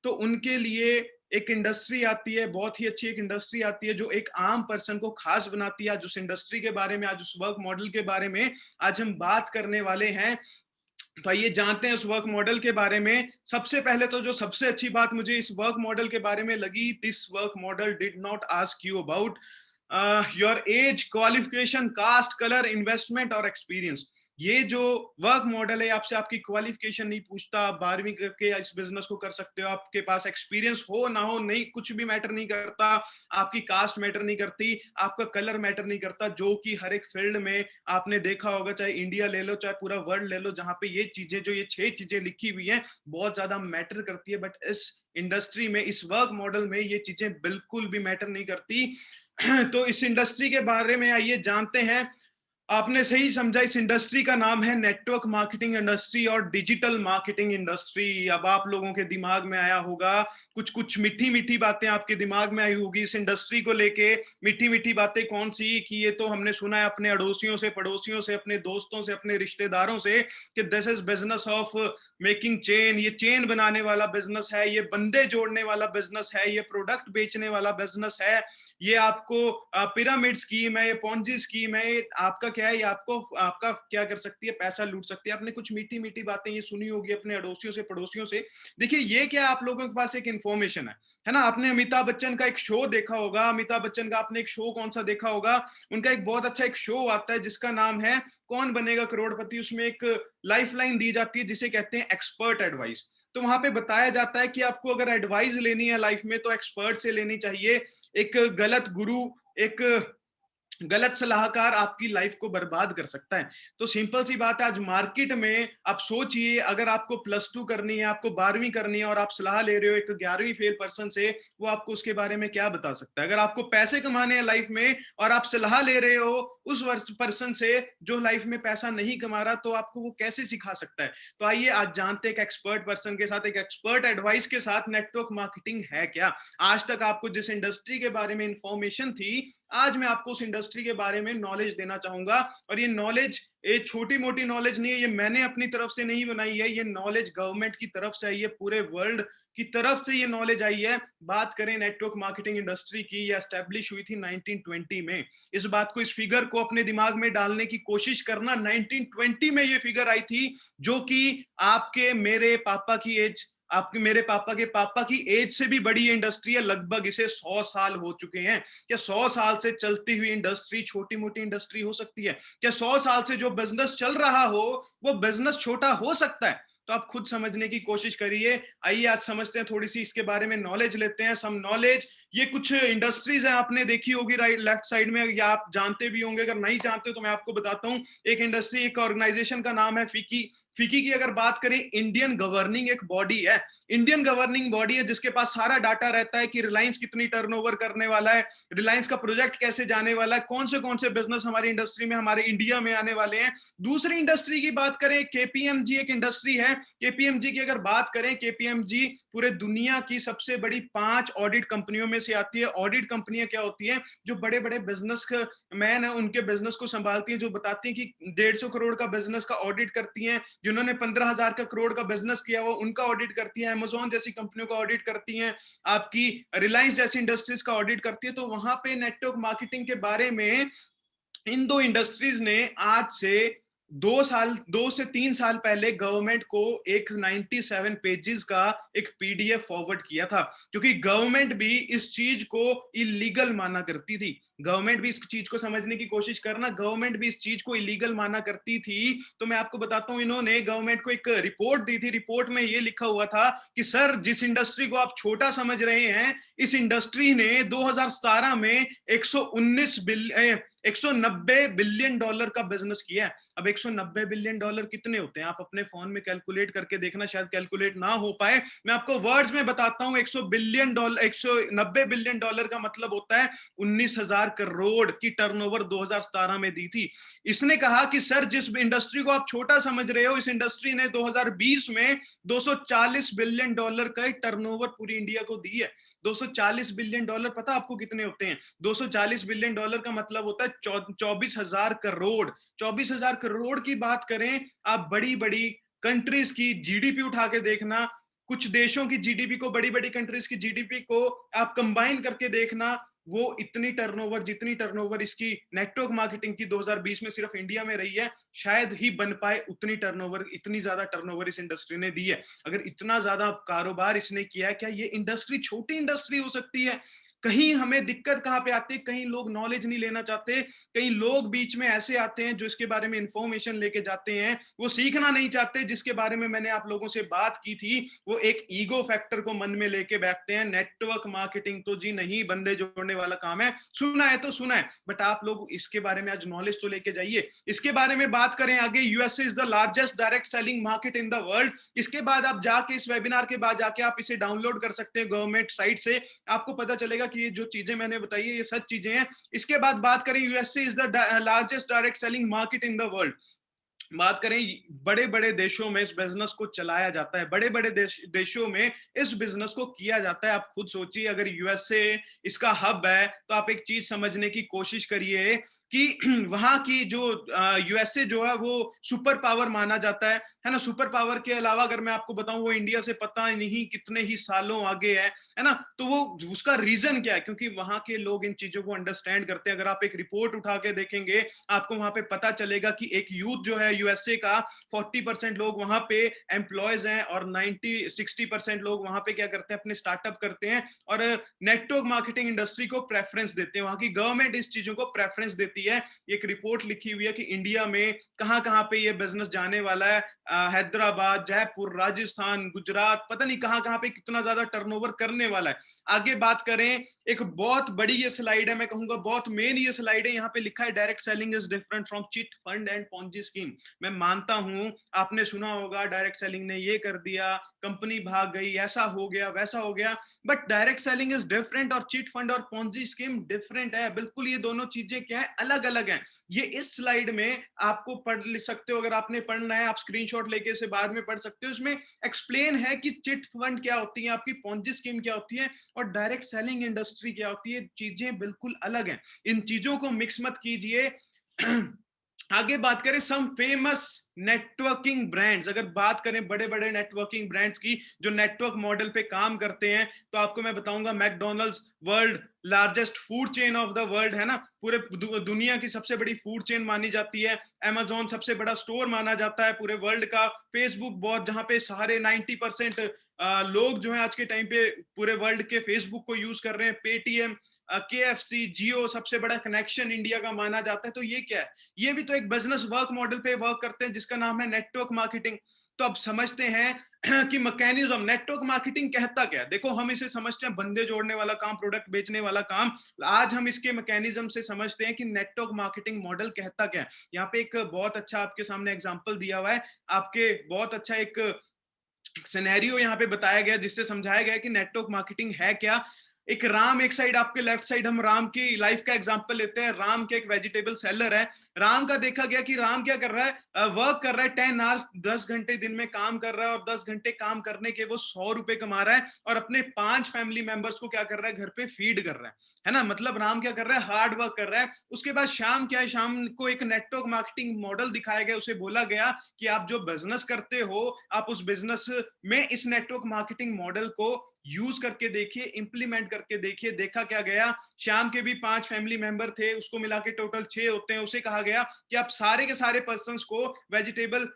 तो उनके लिए एक इंडस्ट्री आती है, बहुत ही अच्छी एक इंडस्ट्री आती है, जो एक आम पर्सन को खास बनाती है। आज उस इंडस्ट्री के बारे में, आज उस वर्क मॉडल के बारे में आज हम बात करने वाले हैं। तो आइए जानते हैं उस वर्क मॉडल के बारे में। सबसे पहले तो जो सबसे अच्छी बात मुझे इस वर्क मॉडल के बारे में लगी, this work model did not ask you about your age, qualification, caste, colour, investment और एक्सपीरियंस। ये जो वर्क मॉडल है आपसे आपकी क्वालिफिकेशन नहीं पूछता, आप 12वीं करके इस बिजनेस को कर सकते हो, आपके पास एक्सपीरियंस हो ना हो, नहीं, कुछ भी मैटर नहीं करता, आपकी कास्ट मैटर नहीं करती, आपका कलर मैटर नहीं करता, जो कि हर एक फील्ड में आपने देखा होगा, चाहे इंडिया ले लो चाहे पूरा वर्ल्ड ले लो, जहां पे ये चीजें, जो ये 6 चीजें लिखी हुई हैं, बहुत ज्यादा मैटर करती है। बट इस इंडस्ट्री में, इस वर्क मॉडल में ये चीजें बिल्कुल भी मैटर नहीं करती। तो इस इंडस्ट्री के बारे में आइए जानते हैं। आपने सही समझा, इस इंडस्ट्री का नाम है नेटवर्क मार्केटिंग इंडस्ट्री और डिजिटल मार्केटिंग इंडस्ट्री। अब आप लोगों के दिमाग में आया होगा, कुछ कुछ मीठी मीठी बातें आपके दिमाग में आई होगी इस इंडस्ट्री को लेके। मीठी मीठी बातें कौन सी? कि ये तो हमने सुना है अपने अड़ोसियों से, पड़ोसियों से, अपने दोस्तों से, अपने रिश्तेदारों से, कि this is business of making chain, ये चेन बनाने वाला बिजनेस है, ये बंदे जोड़ने वाला बिजनेस है, ये प्रोडक्ट बेचने वाला बिजनेस है, ये आपको पिरामिड स्कीम है, ये पॉन्जी स्कीम है, ये आपका क्या है, ये आपको, आपका क्या कर सकती है, पैसा लूट सकती है। आपने कुछ मीठी मीठी बातें ये सुनी होगी अपने अड़ोसियों से, पड़ोसियों से। देखिए ये क्या, आप लोगों के पास एक इंफॉर्मेशन है ना। आपने अमिताभ बच्चन का एक शो देखा होगा, अमिताभ बच्चन का आपने एक शो कौन सा देखा होगा? उनका एक बहुत अच्छा एक शो आता है जिसका नाम है कौन बनेगा करोड़पति। उसमें एक लाइफलाइन दी जाती है जिसे कहते हैं एक्सपर्ट एडवाइस। तो वहां पे बताया जाता है कि आपको अगर एडवाइस लेनी है लाइफ में तो एक्सपर्ट से लेनी चाहिए। एक गलत गुरु, एक गलत सलाहकार आपकी लाइफ को बर्बाद कर सकता है। तो सिंपल सी बात है, आज मार्केट में आप सोचिए, अगर आपको +2 करनी है, आपको 12वीं करनी है और आप सलाह ले रहे हो एक 11वीं फेल पर्सन से, वो आपको उसके बारे में क्या बता सकता है? अगर आपको पैसे कमाने हैं लाइफ में और आप सलाह ले रहे हो उस वर्स पर्सन से जो लाइफ में पैसा नहीं कमा रहा, तो आपको वो कैसे सिखा सकता है? तो आइए आज जानते हैं एक एक्सपर्ट पर्सन के साथ, एक एक्सपर्ट एडवाइस के साथ नेटवर्क मार्केटिंग है क्या? आज तक आपको जिस इंडस्ट्री के बारे में इंफॉर्मेशन थी, आज मैं आपको उस इंडस्ट्री के बारे में नॉलेज देना चाहूंगा। और ये नॉलेज ये छोटी मोटी नॉलेज नहीं है, ये मैंने अपनी तरफ से नहीं बनाई है, ये नॉलेज गवर्नमेंट की तरफ से आई है, पूरे वर्ल्ड की तरफ से ये नॉलेज आई है। बात करें नेटवर्क मार्केटिंग इंडस्ट्री की, ये एस्टेब्लिश हुई थी 1920 में। इस बात को, इस फिगर को अपने दिमाग में डालने की कोशिश करना, 1920 में ये फिगर आई थी, जो कि आपके मेरे पापा की एज, आपके मेरे पापा के पापा की एज से भी बड़ी इंडस्ट्री है। लगभग इसे 100 साल हो चुके हैं। क्या 100 साल से चलती हुई इंडस्ट्री छोटी मोटी इंडस्ट्री हो सकती है? क्या 100 साल से जो बिजनेस चल रहा हो वो बिजनेस छोटा हो सकता है? तो आप खुद समझने की कोशिश करिए। आइए आज समझते हैं, थोड़ी सी इसके बारे में नॉलेज लेते हैं। सम नॉलेज, ये कुछ इंडस्ट्रीज है, आपने देखी होगी राइट लेफ्ट साइड में, या आप जानते भी होंगे। अगर नहीं जानते तो मैं आपको बताता हूं। एक इंडस्ट्री, एक ऑर्गेनाइजेशन का नाम है फिकी। फिकी की अगर बात करें, इंडियन गवर्निंग एक बॉडी है। इंडियन गवर्निंग बॉडी है जिसके पास सारा डाटा रहता है कि रिलायंस कितनी टर्नओवर करने वाला है, रिलायंस का प्रोजेक्ट कैसे जाने वाला है, कौन से बिजनेस हमारी इंडस्ट्री में, हमारे इंडिया में आने वाले हैं। दूसरी इंडस्ट्री की बात करें, केपीएमजी एक इंडस्ट्री है। केपीएमजी की अगर बात करें, केपीएमजी पूरे दुनिया की सबसे बड़ी 5 ऑडिट कंपनियों में से आती है। ऑडिट कंपनियां क्या होती हैं? जो बड़े बड़े बिजनेस मैन है उनके बिजनेस को संभालती हैं, जो बताती हैं कि 150 करोड़ का बिजनेस का ऑडिट करती हैं, जिन्होंने 15,000 का करोड़ का बिजनेस किया वो उनका ऑडिट करती है, अमेजोन जैसी कंपनियों का ऑडिट करती हैं, आपकी रिलायंस जैसी इंडस्ट्रीज का ऑडिट करती है। तो वहां पे नेटवर्क मार्केटिंग के बारे में इन दो इंडस्ट्रीज ने आज से 2 से 3 साल पहले गवर्नमेंट को एक 97 पेजेस का एक पीडीएफ फॉरवर्ड किया था, क्योंकि गवर्नमेंट भी इस चीज को इलीगल माना करती थी। गवर्नमेंट भी इस चीज को समझने की कोशिश करना, गवर्नमेंट भी इस चीज को इलीगल माना करती थी। तो मैं आपको बताता हूं, इन्होंने गवर्नमेंट को एक रिपोर्ट दी थी। रिपोर्ट में ये लिखा हुआ था कि सर, जिस इंडस्ट्री को आप छोटा समझ रहे हैं, इस इंडस्ट्री ने 2017 में 190 बिलियन डॉलर का बिजनेस किया है। अब 190 बिलियन डॉलर कितने होते हैं? आप अपने फोन में कैलकुलेट करके देखना, शायद कैलकुलेट ना हो पाए। मैं आपको वर्ड्स में बताता हूं। 190 बिलियन डॉलर का मतलब होता है 19,000 करोड़ की टर्नओवर 2017 में दी थी। इसने कहा कि सर, जिस इंडस्ट्री को आप छोटा समझ रहे हो, इस इंडस्ट्री ने 2020 में 240 बिलियन डॉलर का टर्नओवर पूरी इंडिया को दी है। 240 बिलियन डॉलर पता आपको कितने होते हैं? 240 बिलियन डॉलर का मतलब होता है 24,000 करोड़। 24,000 करोड़ की बात करें, आप बड़ी बड़ी कंट्रीज की जीडीपी उठा के देखना, कुछ देशों की जीडीपी को, बड़ी बड़ी कंट्रीज की जीडीपी को आप कंबाइन करके देखना, वो इतनी टर्नओवर, जितनी टर्नओवर इसकी नेटवर्क मार्केटिंग की 2020 में सिर्फ इंडिया में रही है, शायद ही बन पाए उतनी टर्नओवर, इतनी ज्यादा टर्नओवर इस इंडस्ट्री ने दी है। अगर इतना ज्यादा कारोबार इसने किया है, क्या ये इंडस्ट्री छोटी इंडस्ट्री हो सकती है? कहीं हमें दिक्कत कहां पे आती है? कहीं लोग नॉलेज नहीं लेना चाहते, कहीं लोग बीच में ऐसे आते हैं जो इसके बारे में इंफॉर्मेशन लेके जाते हैं, वो सीखना नहीं चाहते। जिसके बारे में मैंने आप लोगों से बात की थी, वो एक ईगो फैक्टर को मन में लेके बैठते हैं। नेटवर्क मार्केटिंग तो जी नहीं बंदे जोड़ने वाला काम है, सुना है तो सुना है, बट आप लोग इसके बारे में आज नॉलेज तो लेके जाइए। इसके बारे में बात करें आगे, USA is the largest direct selling market in the world. इसके बाद आप जाके, इस वेबिनार के बाद जाके आप इसे डाउनलोड कर सकते हैं गवर्नमेंट साइट से, आपको पता चलेगा कि ये जो चीजें मैंने बताई है ये सच चीजें हैं। इसके बाद बात करें, USA is the largest direct selling market in the world. बात करें, बड़े बड़े देशों में इस बिजनेस को चलाया जाता है, बड़े बड़े देशों में इस बिजनेस को किया जाता है। आप खुद सोचिए, अगर यूएसए इसका हब है, तो आप एक चीज समझने की कोशिश करिए कि वहां की जो यूएसए जो है वो सुपर पावर माना जाता है ना। सुपर पावर के अलावा अगर मैं आपको बताऊं, वो इंडिया से पता नहीं कितने ही सालों आगे है ना। तो वो उसका रीजन क्या है? क्योंकि वहां के लोग इन चीजों को अंडरस्टैंड करते हैं। अगर आप एक रिपोर्ट उठा के देखेंगे, आपको वहां पे पता चलेगा कि एक यूथ जो है, यूएसए का, 40% लोग वहां पे एम्प्लॉयज हैं और 60% लोग वहां पे क्या करते हैं, अपने स्टार्टअप करते हैं और नेटवर्क मार्केटिंग इंडस्ट्री को प्रेफरेंस देते हैं। वहां की गवर्नमेंट इस चीजों को प्रेफरेंस देती है। एक रिपोर्ट लिखी हुई है कि इंडिया में कहां कहां पे ये बिजनेस जाने वाला है। हैदराबाद, जयपुर, राजस्थान, गुजरात, पता नहीं कहां कहां पे कितना ज्यादा टर्नओवर करने वाला है। आगे बात करें, एक बहुत बड़ी ये स्लाइड है, मैं कहूंगा बहुत मेन ये स्लाइड है। यहाँ पे लिखा है direct selling is different from chit fund and Ponzi scheme. मैं मानता हूं आपने सुना होगा डायरेक्ट सेलिंग ने ये कर दिया, कंपनी भाग गई, ऐसा हो गया, वैसा हो गया, but direct selling is different और चिट फंड और पॉन्जी स्कीम डिफरेंट है। बिल्कुल ये दोनों चीजें क्या है, अलग अलग हैं। ये इस स्लाइड में आपको पढ़ सकते हो, अगर आपने पढ़ना है आप स्क्रीनशॉट लेके इसे बाद में पढ़ सकते हो। इसमें एक्सप्लेन है कि चिट फंड क्या होती है, आपकी पॉन्जी स्कीम क्या होती है और डायरेक्ट सेलिंग इंडस्ट्री क्या होती है। चीजें बिल्कुल अलग हैं, इन चीजों को मिक्स मत कीजिए। आगे बात करें सम फेमस नेटवर्किंग ब्रांड्स, अगर बात करें बड़े बड़े नेटवर्किंग ब्रांड्स की जो नेटवर्क मॉडल पे काम करते हैं, तो आपको मैं बताऊंगा McDonald's world largest food chain of the world है ना, पूरे दुनिया की सबसे बड़ी फूड चेन मानी जाती है। अमेजोन सबसे बड़ा स्टोर माना जाता है पूरे वर्ल्ड का। फेसबुक बहुत, जहां पे सारे 90% लोग जो है आज के टाइम पे पूरे वर्ल्ड के फेसबुक को यूज कर रहे हैं। पेटीएम, केएफसी, जियो सबसे बड़ा कनेक्शन इंडिया का माना जाता है। तो ये क्या है, ये भी तो एक बिजनेस वर्क मॉडल पे वर्क करते हैं जिसका नाम है नेटवर्क मार्केटिंग। तो अब समझते हैं कि मैकेनिज्म नेटवर्क मार्केटिंग कहता क्या है। देखो हम इसे समझते हैं बंदे जोड़ने वाला काम, प्रोडक्ट बेचने वाला काम। आज हम इसके मैकेनिज्म से समझते हैं कि नेटवर्क मार्केटिंग मॉडल कहता क्या है। यहाँ पे एक बहुत अच्छा आपके सामने एग्जांपल दिया हुआ है, आपके बहुत अच्छा एक सिनेरियो यहाँ पे बताया गया जिससे समझाया गया कि नेटवर्क मार्केटिंग है क्या। एक राम एक साइड, आपके लेफ्ट साइड हम राम की लाइफ का एग्जांपल लेते हैं। राम के एक वेजिटेबल सेलर है। राम का देखा गया कि राम क्या कर रहा है, वर्क कर रहा है 10 आवर्स, 10 घंटे दिन में काम कर रहा है और 10 घंटे काम करने के वो 100 रुपए कमा रहा है और अपने 5 फैमिली मेंबर्स को क्या कर रहा है, घर पे फीड कर रहा है ना। मतलब राम क्या कर रहा है, हार्ड वर्क कर रहा है। उसके बाद शाम क्या है, शाम को एक नेटवर्क मार्केटिंग मॉडल दिखाया गया। उसे बोला गया कि आप जो बिजनेस करते हो, आप उस बिजनेस में इस नेटवर्क मार्केटिंग मॉडल को यूज करके देखिए, इंप्लीमेंट करके देखिए। देखा क्या गया, शाम के भी 5 फैमिली मेंबर थे, उसको मिला के टोटल 6 होते हैं। उसे कहा गया कि आप सारे के सारे पर्सन्स को वेजिटेबल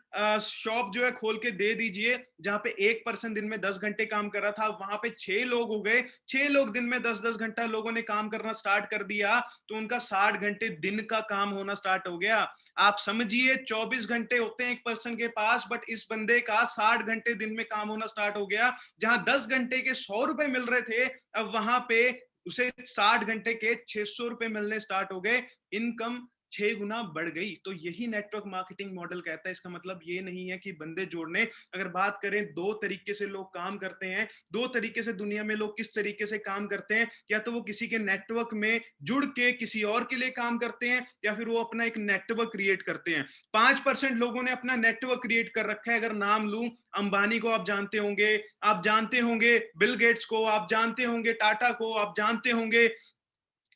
शॉप जो है खोल के दे दीजिए। जहां पे एक पर्सन दिन में 10 घंटे काम कर रहा था, वहां पे 6 लोग हो गए। 6 लोग दिन में 10-10 घंटा लोगों ने काम करना स्टार्ट कर दिया, तो उनका 60 घंटे दिन का काम होना स्टार्ट हो गया। आप समझिए 24 घंटे होते हैं एक पर्सन के पास, बट इस बंदे का 60 घंटे दिन में काम होना स्टार्ट हो गया। जहां 10 घंटे के 100 रुपए मिल रहे थे, अब वहां पे उसे 60 घंटे के 600 रुपए मिलने स्टार्ट हो गए। इनकम 6 गुना बढ़ गई। तो यही नेटवर्क मार्केटिंग मॉडल कहता है। इसका मतलब ये नहीं है कि बंदे जोड़ने, अगर बात करें दो तरीके से लोग काम करते हैं, दो तरीके से दुनिया में लोग किस तरीके से काम करते हैं, या तो वो किसी के नेटवर्क में जुड़ के किसी और के लिए काम करते हैं, या फिर वो अपना एक नेटवर्क क्रिएट करते हैं। 5% लोगों ने अपना नेटवर्क क्रिएट कर रखा है। अगर नाम लूं, अंबानी को आप जानते होंगे, आप जानते होंगे बिल गेट्स को, आप जानते होंगे टाटा को, आप जानते होंगे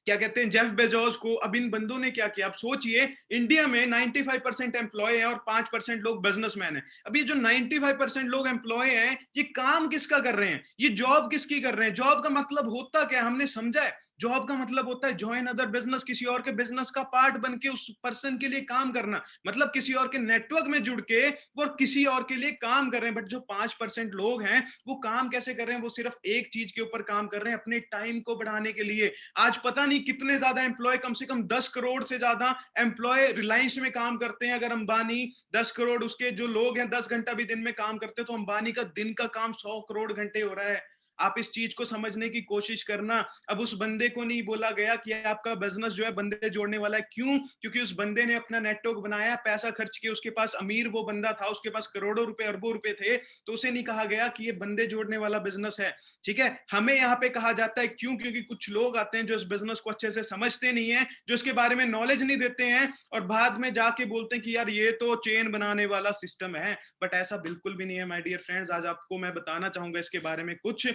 क्या कहते हैं जेफ बेजोस को। अब इन बंदों ने क्या किया, आप सोचिए इंडिया में 95% एम्प्लॉय है और 5% लोग बिजनेसमैन है। अब ये जो 95% लोग एम्प्लॉय हैं, ये काम किसका कर रहे हैं, ये जॉब किसकी कर रहे हैं। जॉब का मतलब होता क्या, हमने समझा है। जॉब का मतलब होता है ज्वाइन अदर बिजनेस, किसी और के बिजनेस का पार्ट बन के उस पर्सन के लिए काम करना, मतलब किसी और के नेटवर्क में जुड़ के वो किसी और के लिए काम कर रहे हैं। बट जो 5% लोग हैं वो काम कैसे कर रहे हैं, वो सिर्फ एक चीज के ऊपर काम कर रहे हैं, अपने टाइम को बढ़ाने के लिए। आज पता नहीं कितने ज्यादा एम्प्लॉय, कम से कम 10 करोड़ से ज्यादा एम्प्लॉय रिलायंस में काम करते हैं। अगर अंबानी 10 करोड़ उसके जो लोग हैं 10 घंटा भी दिन में काम करते हैं, तो अंबानी का दिन का काम 100 करोड़ घंटे हो रहा है। आप इस चीज को समझने की कोशिश करना। अब उस बंदे को नहीं बोला गया कि आपका बिजनेस जो है बंदे जोड़ने वाला है। क्यों? क्योंकि उस बंदे ने अपना नेटवर्क बनाया, पैसा खर्च किया, उसके पास अमीर वो बंदा था, उसके पास करोड़ों रुपए अरबों रुपए थे, तो उसे नहीं कहा गया कि ये बंदे जोड़ने वाला बिजनेस है। ठीक है, हमें यहाँ पे कहा जाता है। क्यों? क्योंकि कुछ लोग आते हैं जो इस बिजनेस को अच्छे से समझते नहीं है, जो इसके बारे में नॉलेज नहीं देते हैं, और बाद में जाके बोलते हैं कि यार ये तो चेन बनाने वाला सिस्टम है। बट ऐसा बिल्कुल भी नहीं है माय डियर फ्रेंड्स। आज आपको मैं बताना चाहूंगा इसके बारे में कुछ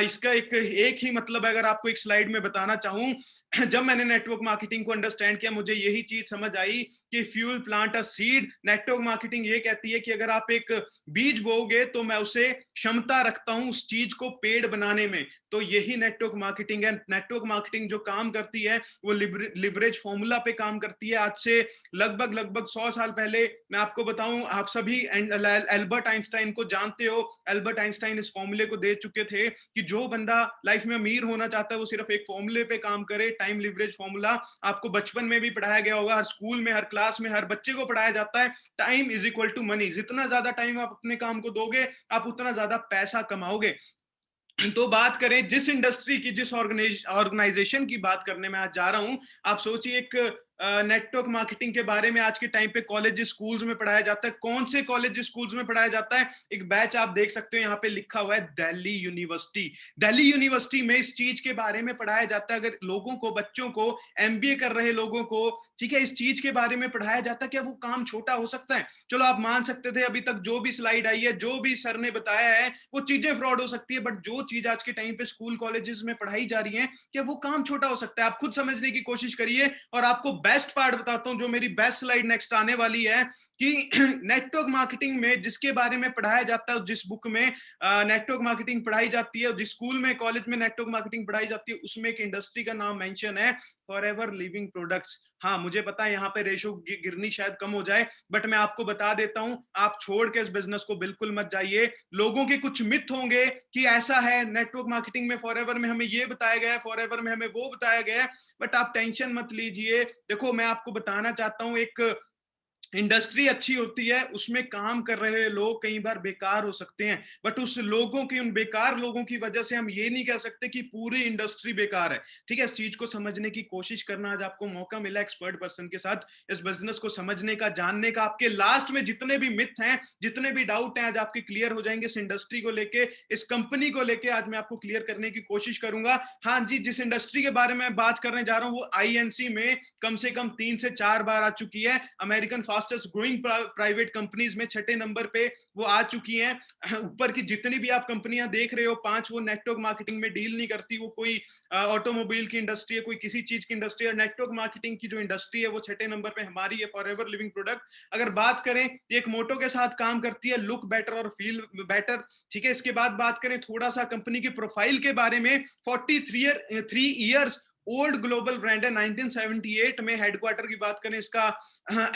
इसका एक ही मतलब अगर आपको एक स्लाइड में बताना चाहूं, जब मैंने नेटवर्क मार्केटिंग को अंडरस्टैंड किया, मुझे यही चीज समझ आई कि fuel plant a seed. Network marketing ये कहती है कि अगर आप एक बीज बोओगे तो मैं उसे क्षमता रखता हूं उस चीज को पेड़ बनाने में। तो यही नेटवर्क मार्केटिंग है। नेटवर्क मार्केटिंग जो काम करती है वो लिवरेज फॉर्मूला पे काम करती है। आज से लगभग 100 साल पहले, मैं आपको बताऊं, आप सभी एल्बर्ट आइंस्टाइन को जानते हो। एल्बर्ट आइंस्टाइन इस फॉर्मूले को दे चुके थे कि जो बंदा लाइफ में अमीर होना चाहता है वो सिर्फ एक फॉर्मूले पे काम करे, टाइम लिवरेज फॉर्मूला। आपको बचपन में भी पढ़ाया गया होगा, हर स्कूल में, हर क्लास में, हर बच्चे को पढ़ाया जाता है। Time is equal to money. जितना ज्यादा टाइम आप अपने काम को दोगे, आप उतना ज्यादा पैसा कमाओगे। तो बात करें जिस इंडस्ट्री की, जिस ऑर्गेनाइजेशन की बात करने में आज जा रहा हूं, आप सोचिए एक नेटवर्क मार्केटिंग के बारे में आज के टाइम पे कॉलेज स्कूल्स में पढ़ाया जाता है। कौन से कॉलेज स्कूल्स में पढ़ाया जाता है? एक बैच आप देख सकते हो यहाँ पे लिखा हुआ है, दिल्ली यूनिवर्सिटी। दिल्ली यूनिवर्सिटी में इस चीज के बारे में पढ़ाया जाता है। अगर लोगों को, बच्चों को, एमबीए कर रहे लोगों को, ठीक है, इस चीज के बारे में पढ़ाया जाता है, क्या वो काम छोटा हो सकता है? चलो आप मान सकते थे अभी तक जो भी स्लाइड आई है, जो भी सर ने बताया है, वो चीजें फ्रॉड हो सकती है, बट जो चीज आज के टाइम पे स्कूल कॉलेजेस में पढ़ाई जा रही है, क्या वो काम छोटा हो सकता है? आप खुद समझने की कोशिश करिए। और आपको बेस्ट पार्ट बताता हूं, जो मेरी बेस्ट स्लाइड नेक्स्ट आने वाली है, कि नेटवर्क मार्केटिंग में जिसके बारे में पढ़ाया जाता है, जिस बुक में नेटवर्क मार्केटिंग पढ़ाई जाती है, जिस स्कूल में, कॉलेज में नेटवर्क मार्केटिंग पढ़ाई जाती है, उसमें एक इंडस्ट्री का नाम मेंशन है, फॉरएवर लिविंग प्रोडक्ट्स। हाँ, मुझे पता है यहाँ पे रेशो गिरनी शायद कम हो जाए, बट मैं आपको बता देता हूं, आप छोड़ के इस बिजनेस को बिल्कुल मत जाइए। लोगों के कुछ मिथ होंगे कि ऐसा है नेटवर्क मार्केटिंग में, फॉरएवर में हमें ये बताया गया है, फॉरएवर में हमें वो बताया गया है, बट आप टेंशन मत लीजिए। देखो, मैं आपको बताना चाहता हूं, एक इंडस्ट्री अच्छी होती है, उसमें काम कर रहे लोग कई बार बेकार हो सकते हैं, बट उस लोगों की, उन बेकार लोगों की वजह से हम ये नहीं कह सकते कि पूरी इंडस्ट्री बेकार है। ठीक है, इस चीज को समझने की कोशिश करना। आज आपको मौका मिला एक्सपर्ट पर्सन के साथ इस बिजनेस को समझने का, जानने का। आपके लास्ट में जितने भी मिथ हैं, जितने भी डाउट हैं, आज आपके क्लियर हो जाएंगे। इस इंडस्ट्री को लेके, इस कंपनी को लेके आज मैं आपको क्लियर करने की कोशिश करूंगा। हाँ जी, जिस इंडस्ट्री के बारे में बात करने जा रहा हूं वो आईएनसी में कम से कम 3 से 4 बार आ चुकी है। American fastest growing private companies में 6ठे नंबर पे वो आ चुकी हैं। ऊपर की जितनी भी आप कंपनियां देख रहे हो, 5, वो नेटवर्क मार्केटिंग में डील नहीं करती। वो कोई ऑटोमोबाइल की इंडस्ट्री है, कोई किसी चीज की इंडस्ट्री है। नेटवर्क मार्केटिंग की जो इंडस्ट्री है वो 6ठे नंबर पे हमारी है, फॉरएवर लिविंग प्रोडक्ट। अगर बात करें, एक मोटो के साथ काम करती है, लुक बेटर और फील बेटर। ठीक है, इसके बाद बात करें थोड़ा सा कंपनी की प्रोफाइल के बारे में, 43 ईयर्स ओल्ड ग्लोबल ब्रांड है। 1978 में हेडक्वार्टर की बात करें, इसका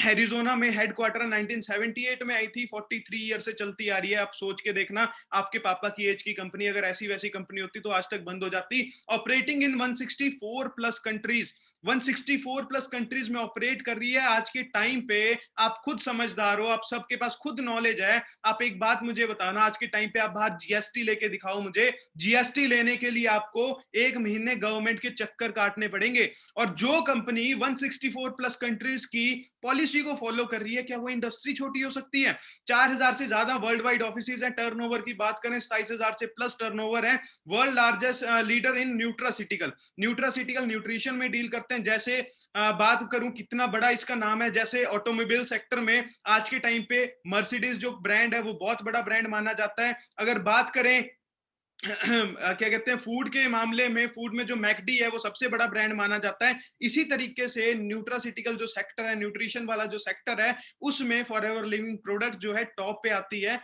एरिजोना में हेडक्वार्टर 1978 में आई थी। 43 ईयर से चलती आ रही है। आप सोच के देखना, आपके पापा की एज की कंपनी अगर ऐसी वैसी कंपनी होती तो आज तक बंद हो जाती। Operating in 164 plus countries, 164 plus countries में ऑपरेट कर रही है आज के टाइम पे। आप खुद समझदार हो, आप सबके पास खुद नॉलेज है। आप एक बात मुझे बताना, आज के टाइम पे आप बाहर जीएसटी लेके दिखाओ मुझे। जीएसटी लेने के लिए आपको 1 महीने गवर्नमेंट के चक्कर काटने पड़ेंगे। और जो कंपनी 164 प्लस कंट्रीज की पॉलिसी को फॉलो कर रही है, क्या वो इंडस्ट्री छोटी हो सकती है? 4000 से ज्यादा वर्ल्ड वाइड ऑफिसेज हैं। टर्नओवर की बात करें, 27,000 से प्लस टर्नओवर है। World largest leader in nutraceutical, nutrition में डील करते हैं। जैसे बात करूं कितना बड़ा इसका नाम है, जैसे ऑटोमोबाइल सेक्टर में आज के टाइम पे मर्सिडीज जो ब्रांड है वो बहुत बड़ा ब्रांड माना जाता है। अगर बात करें क्या कहते हैं, फूड के मामले में, फूड में जो मैकडी है वो सबसे बड़ा ब्रांड माना जाता है। इसी तरीके से न्यूट्रासिटिकल जो सेक्टर है, न्यूट्रिशन वाला जो सेक्टर है, उसमें फॉरएवर लिविंग प्रोडक्ट जो है टॉप पे आती है।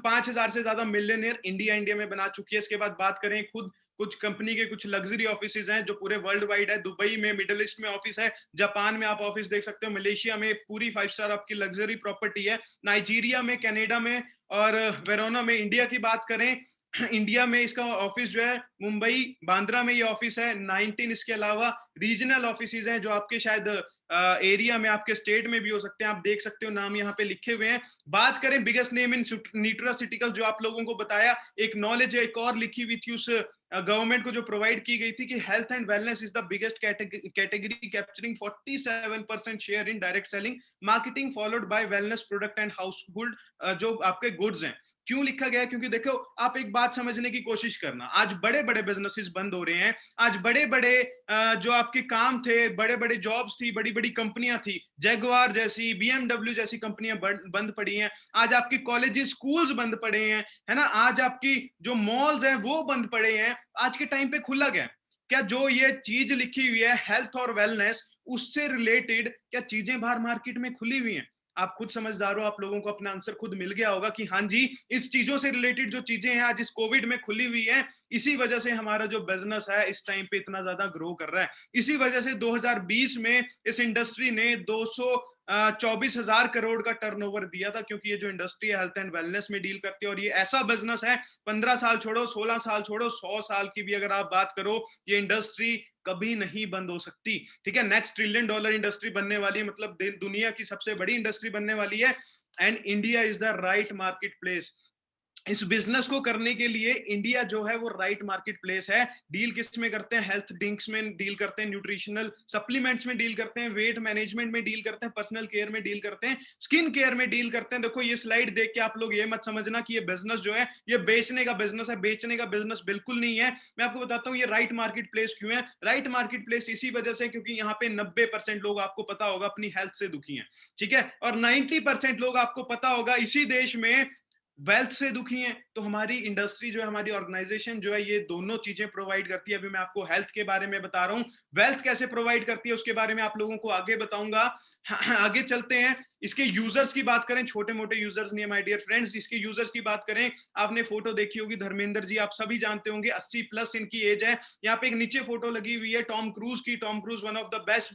5,000 से ज्यादा मिलियनियर इंडिया में बना चुकी है। इसके बाद बात करें, खुद कुछ कंपनी के कुछ लग्जरी ऑफिस हैं जो पूरे वर्ल्ड वाइड है। दुबई में, मिडिल ईस्ट में ऑफिस है। जापान में आप ऑफिस देख सकते हो। मलेशिया में पूरी 5 स्टार आपकी लग्जरी प्रॉपर्टी है। नाइजीरिया में, कनाडा में और वेरोना में। इंडिया की बात करें, इंडिया में इसका ऑफिस जो है मुंबई, बांद्रा में ये ऑफिस है। 19 इसके अलावा रीजनल ऑफिसेज हैं जो आपके शायद एरिया में, आपके स्टेट में भी हो सकते हैं। आप देख सकते हो, नाम यहाँ पे लिखे हुए हैं। बात करें बिगेस्ट नेम इन न्यूट्रासिटिकल, जो आप लोगों को बताया, एक नॉलेज एक और लिखी हुई थी उस गवर्नमेंट को जो प्रोवाइड की गई थी कि health and wellness is the biggest category, capturing 47% share in direct selling, marketing followed by wellness product and house hold, जो आपके गुड्स हैं। क्यों लिखा गया है? क्योंकि देखो, आप एक बात समझने की कोशिश करना, आज बड़े बड़े बिजनेसेस बंद हो रहे हैं, आज बड़े बड़े जो आपके काम थे, बड़े बड़े जॉब्स थी, बड़ी बड़ी कंपनियां थी, जैगवार जैसी, बीएमडब्ल्यू जैसी कंपनियां बंद पड़ी हैं, आज आपकी कॉलेजेस स्कूल्स बंद पड़े हैं, है ना, आज आपकी जो मॉल्स हैं वो बंद पड़े हैं, आज के टाइम पे खुला गया। क्या जो ये चीज लिखी हुई है हेल्थ और वेलनेस, उससे रिलेटेड क्या चीजें बाहर मार्केट में खुली हुई हैं? आप खुद समझदार हो, आप लोगों को अपना आंसर खुद मिल गया होगा कि हाँ जी, इस चीजों से रिलेटेड जो चीजें हैं आज इस कोविड में खुली हुई हैं, इसी वजह से हमारा जो बिजनेस है इस टाइम पे इतना ज्यादा ग्रो कर रहा है। इसी वजह से 2020 में इस इंडस्ट्री ने 224,000 करोड़ का टर्नओवर दिया था, क्योंकि ये जो इंडस्ट्री है हेल्थ एंड वेलनेस में डील करती है, और ये ऐसा बिजनेस है, 15 साल छोड़ो, 16 साल छोड़ो, 100 साल की भी अगर आप बात करो, ये इंडस्ट्री कभी नहीं बंद हो सकती। ठीक है, नेक्स्ट ट्रिलियन डॉलर इंडस्ट्री बनने वाली है, मतलब दुनिया की सबसे बड़ी इंडस्ट्री बनने वाली है, and India is the right market place. इस बिजनेस को करने के लिए इंडिया जो है वो राइट मार्केट प्लेस है। डील किस में करते हैं? हेल्थ ड्रिंक्स में डील करते हैं, न्यूट्रिशनल सप्लीमेंट्स में डील करते हैं, वेट मैनेजमेंट में डील करते हैं, पर्सनल केयर में डील करते हैं, स्किन केयर में डील करते हैं। देखो, ये स्लाइड देख के आप लोग ये मत समझना कि ये बिजनेस जो है ये बेचने का बिजनेस है, बेचने का बिजनेस बिल्कुल नहीं है। मैं आपको बताता हूँ ये राइट मार्केट प्लेस क्यों है। राइट मार्केट प्लेस इसी वजह से, क्योंकि यहाँ पे 90% लोग, आपको पता होगा, अपनी हेल्थ से दुखी हैं। ठीक है, और 90% लोग, आपको पता होगा, इसी देश में वेल्थ से दुखी हैं। तो हमारी इंडस्ट्री जो है, हमारी ऑर्गेनाइजेशन जो है, ये दोनों चीजें प्रोवाइड करती है। अभी मैं आपको हेल्थ के बारे में बता रहा हूँ, वेल्थ कैसे प्रोवाइड करती है उसके बारे में आप लोगों को आगे बताऊंगा। आगे चलते हैं, इसके यूजर्स की बात करें, छोटे मोटे यूजर्स नहीं है माय डियर फ्रेंड्स, इसके यूजर्स की बात करें। आपने फोटो देखी होगी, धर्मेंद्र जी आप सभी जानते होंगे, 80+ इनकी एज है। यहाँ पे एक नीचे फोटो लगी हुई है टॉम क्रूज की। Tom cruise one of the best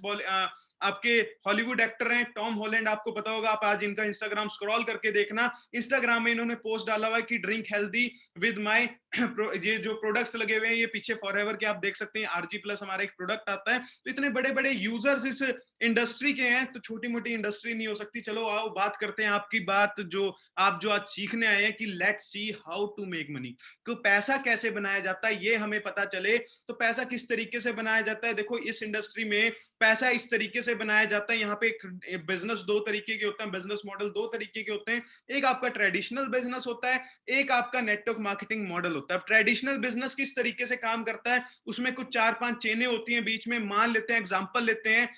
आपके हॉलीवुड एक्टर हैं। टॉम हॉलैंड आपको पता होगा, आप आज इनका इंस्टाग्राम स्क्रॉल करके देखना, इंस्टाग्राम में इन्होंने पोस्ट डाला हुआ है कि ड्रिंक हेल्दी विद माय ये जो प्रोडक्ट्स लगे हुए हैं, ये पीछे फॉरएवर के आप देख सकते हैं, आरजी प्लस हमारा एक प्रोडक्ट आता है। तो इतने बड़े बड़े यूजर्स इस इंडस्ट्री के हैं, तो छोटी मोटी इंडस्ट्री नहीं हो सकती। चलो आओ बात करते हैं आपकी बात जो आप जो आज सीखने आए हैं कि let's see how to make money. तो पैसा कैसे बनाया जाता है ये हमें पता चले। तो पैसा किस तरीके से बनाया जाता है? देखो, इस इंडस्ट्री में पैसा इस तरीके से बनाया जाता है। यहाँ पे एक बिजनेस दो तरीके के होते हैं, बिजनेस मॉडल दो तरीके के होते हैं। एक आपका ट्रेडिशनल बिजनेस होता है, एक आपका नेटवर्क मार्केटिंग मॉडल होता है। ट्रेडिशनल बिजनेस किस तरीके से काम करता है? उसमें कुछ 4-5 चेनें होती हैं बीच में। मान लेते हैं, एग्जांपल लेते हैं,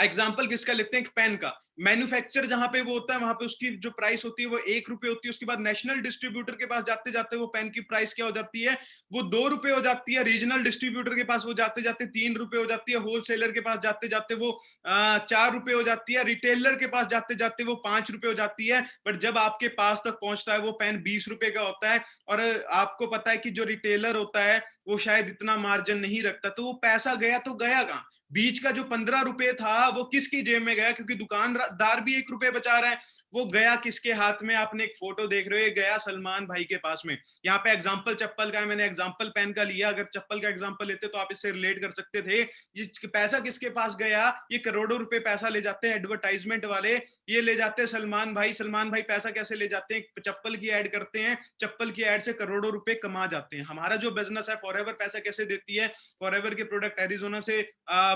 एग्जाम्पल किसका लेते हैं? पेन का। मैन्युफैक्चर जहां पे वो होता है, वहां पे उसकी जो प्राइस होती है वो 1 रुपए होती है। उसके बाद नेशनल डिस्ट्रीब्यूटर के पास जाते जाते वो पेन की प्राइस क्या हो जाती है? वो 2 रुपए हो जाती है। रीजनल डिस्ट्रीब्यूटर के पास वो जाते जाते 3 रुपए हो जाती है। होलसेलर के पास जाते जाते वो 4 रुपए हो जाती है। रिटेलर के पास जाते जाते वो 5 रुपए हो जाती है। बट जब आपके पास तक पहुंचता है वो पेन 20 रुपए का होता है। और आपको पता है कि जो रिटेलर होता है वो शायद इतना मार्जिन नहीं रखता। तो वो पैसा गया तो गया कहां? बीच का जो 15 रुपए था वो किसकी जेब में गया? क्योंकि दुकानदार भी 1 रुपए बचा रहा है। वो गया किसके हाथ में? आपने एक फोटो देख रहे हो, गया सलमान भाई के पास में। यहाँ पे एग्जाम्पल चप्पल का है, मैंने एग्जाम्पल पेन का लिया। अगर चप्पल का एग्जाम्पल लेते तो आप इससे रिलेट कर सकते थे। पैसा किसके पास गया? ये करोड़ों रुपए पैसा ले जाते हैं एडवर्टाइजमेंट वाले, ये ले जाते हैं सलमान भाई। सलमान भाई पैसा कैसे ले जाते हैं? चप्पल की एड करते हैं, चप्पल की एड से करोड़ों रुपए कमा जाते हैं। हमारा जो बिजनेस है फॉरएवर पैसा कैसे देती है? फॉरएवर के प्रोडक्ट एरिजोना से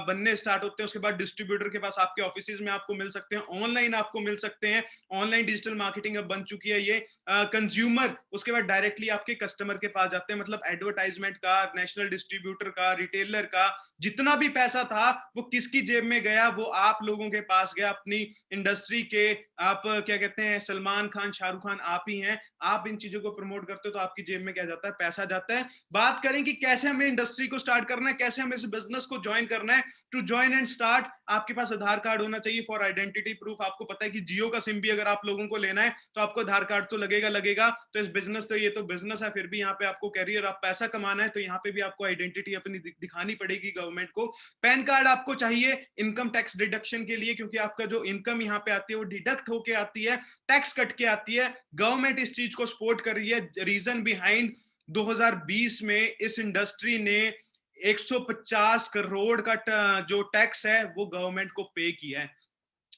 बनने स्टार्ट होते हैं, उसके बाद डिस्ट्रीब्यूटर के पास आपके ऑफिस में आपको मिल सकते हैं, ऑनलाइन आपको मिल सकते हैं। ऑनलाइन डिजिटल मार्केटिंग अब बन चुकी है ये। कंज्यूमर उसके बाद डायरेक्टली आपके कस्टमर के पास जाते हैं। मतलब एडवर्टाइजमेंट का, नेशनल डिस्ट्रीब्यूटर का, रिटेलर का जितना भी पैसा था वो किसकी जेब में गया? वो आप लोगों के पास गया, अपनी इंडस्ट्री के। आप क्या कहते हैं, सलमान खान, शाहरुख खान आप ही हैं। आप इन चीजों को प्रमोट करते हो तो आपकी जेब में क्या जाता है? पैसा जाता है। बात करें कि कैसे हमें इंडस्ट्री को स्टार्ट करना है, कैसे हमें इस बिजनेस को ज्वाइन करना है। टू ज्वाइन एंड स्टार्ट, आपके पास आधार कार्ड होना चाहिए फॉर आइडेंटिटी प्रूफ। आपको पता है कि जियो का सिम भी अगर आप लोगों को लेना है तो आपको आधार कार्ड तो लगेगा। तो इस बिजनेस, तो ये तो बिजनेस है, फिर भी यहाँ पे आपको कैरियर, आप पैसा कमाना है तो यहाँ पे भी आपको आइडेंटिटी अपनी दिखानी पड़ेगी गवर्नमेंट को। पैन कार्ड आपको चाहिए इनकम टैक्स डिडक्शन के लिए, क्योंकि आपका जो इनकम यहाँ पे आती है वो डिडक्ट होके आती है, टैक्स कट के आती है। गवर्नमेंट इस चीज को सपोर्ट कर रही है। रीजन बिहाइंड, 2020 में इस इंडस्ट्री ने 150 करोड़ का जो टैक्स है वो गवर्नमेंट को पे किया है।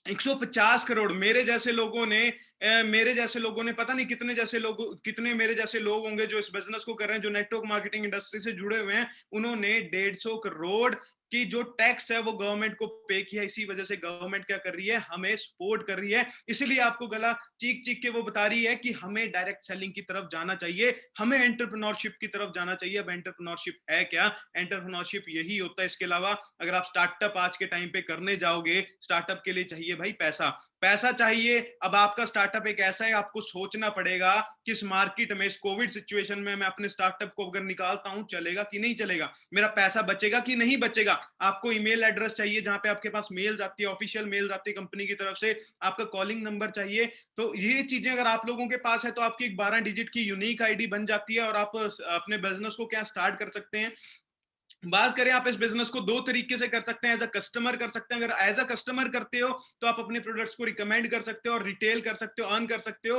150 करोड़। मेरे जैसे लोगों ने मेरे जैसे लोगों ने पता नहीं कितने मेरे जैसे लोग होंगे जो इस बिजनेस को कर रहे हैं, जो नेटवर्क मार्केटिंग इंडस्ट्री से जुड़े हुए हैं, उन्होंने 150 करोड़ कि जो टैक्स है वो गवर्नमेंट को पे किया। इसी वजह से गवर्नमेंट क्या कर रही है, हमें सपोर्ट कर रही है। इसीलिए आपको गला चीख चीख के वो बता रही है कि हमें डायरेक्ट सेलिंग की तरफ जाना चाहिए, हमें एंटरप्रेन्योरशिप की तरफ जाना चाहिए। अब एंटरप्रेन्योरशिप है क्या? एंटरप्रेन्योरशिप यही होता है। इसके अलावा अगर आप स्टार्टअप आज के टाइम पे करने जाओगे, स्टार्टअप के लिए चाहिए भाई पैसा, पैसा चाहिए। अब आपका स्टार्टअप एक ऐसा है, आपको सोचना पड़ेगा कि इस मार्केट में, इस कोविड सिचुएशन में मैं अपने स्टार्टअप को अगर निकालता हूं, चलेगा कि नहीं चलेगा, मेरा पैसा बचेगा कि नहीं बचेगा। आपको ईमेल एड्रेस चाहिए जहां पे आपके पास मेल जाती है, ऑफिशियल मेल जाती है कंपनी की तरफ से, आपका कॉलिंग नंबर चाहिए। तो ये चीजें अगर आप लोगों के पास है तो आपकी एक 12 डिजिट की यूनिक आईडी बन जाती है और आप अपने बिजनेस को क्या स्टार्ट कर सकते हैं। बात करें, आप इस बिजनेस को दो तरीके से कर सकते हैं। एज अ कस्टमर कर सकते हैं, अगर एज अ कस्टमर करते हो तो आप अपने प्रोडक्ट्स को रिकमेंड कर सकते हो और रिटेल कर सकते हो, अर्न कर सकते हो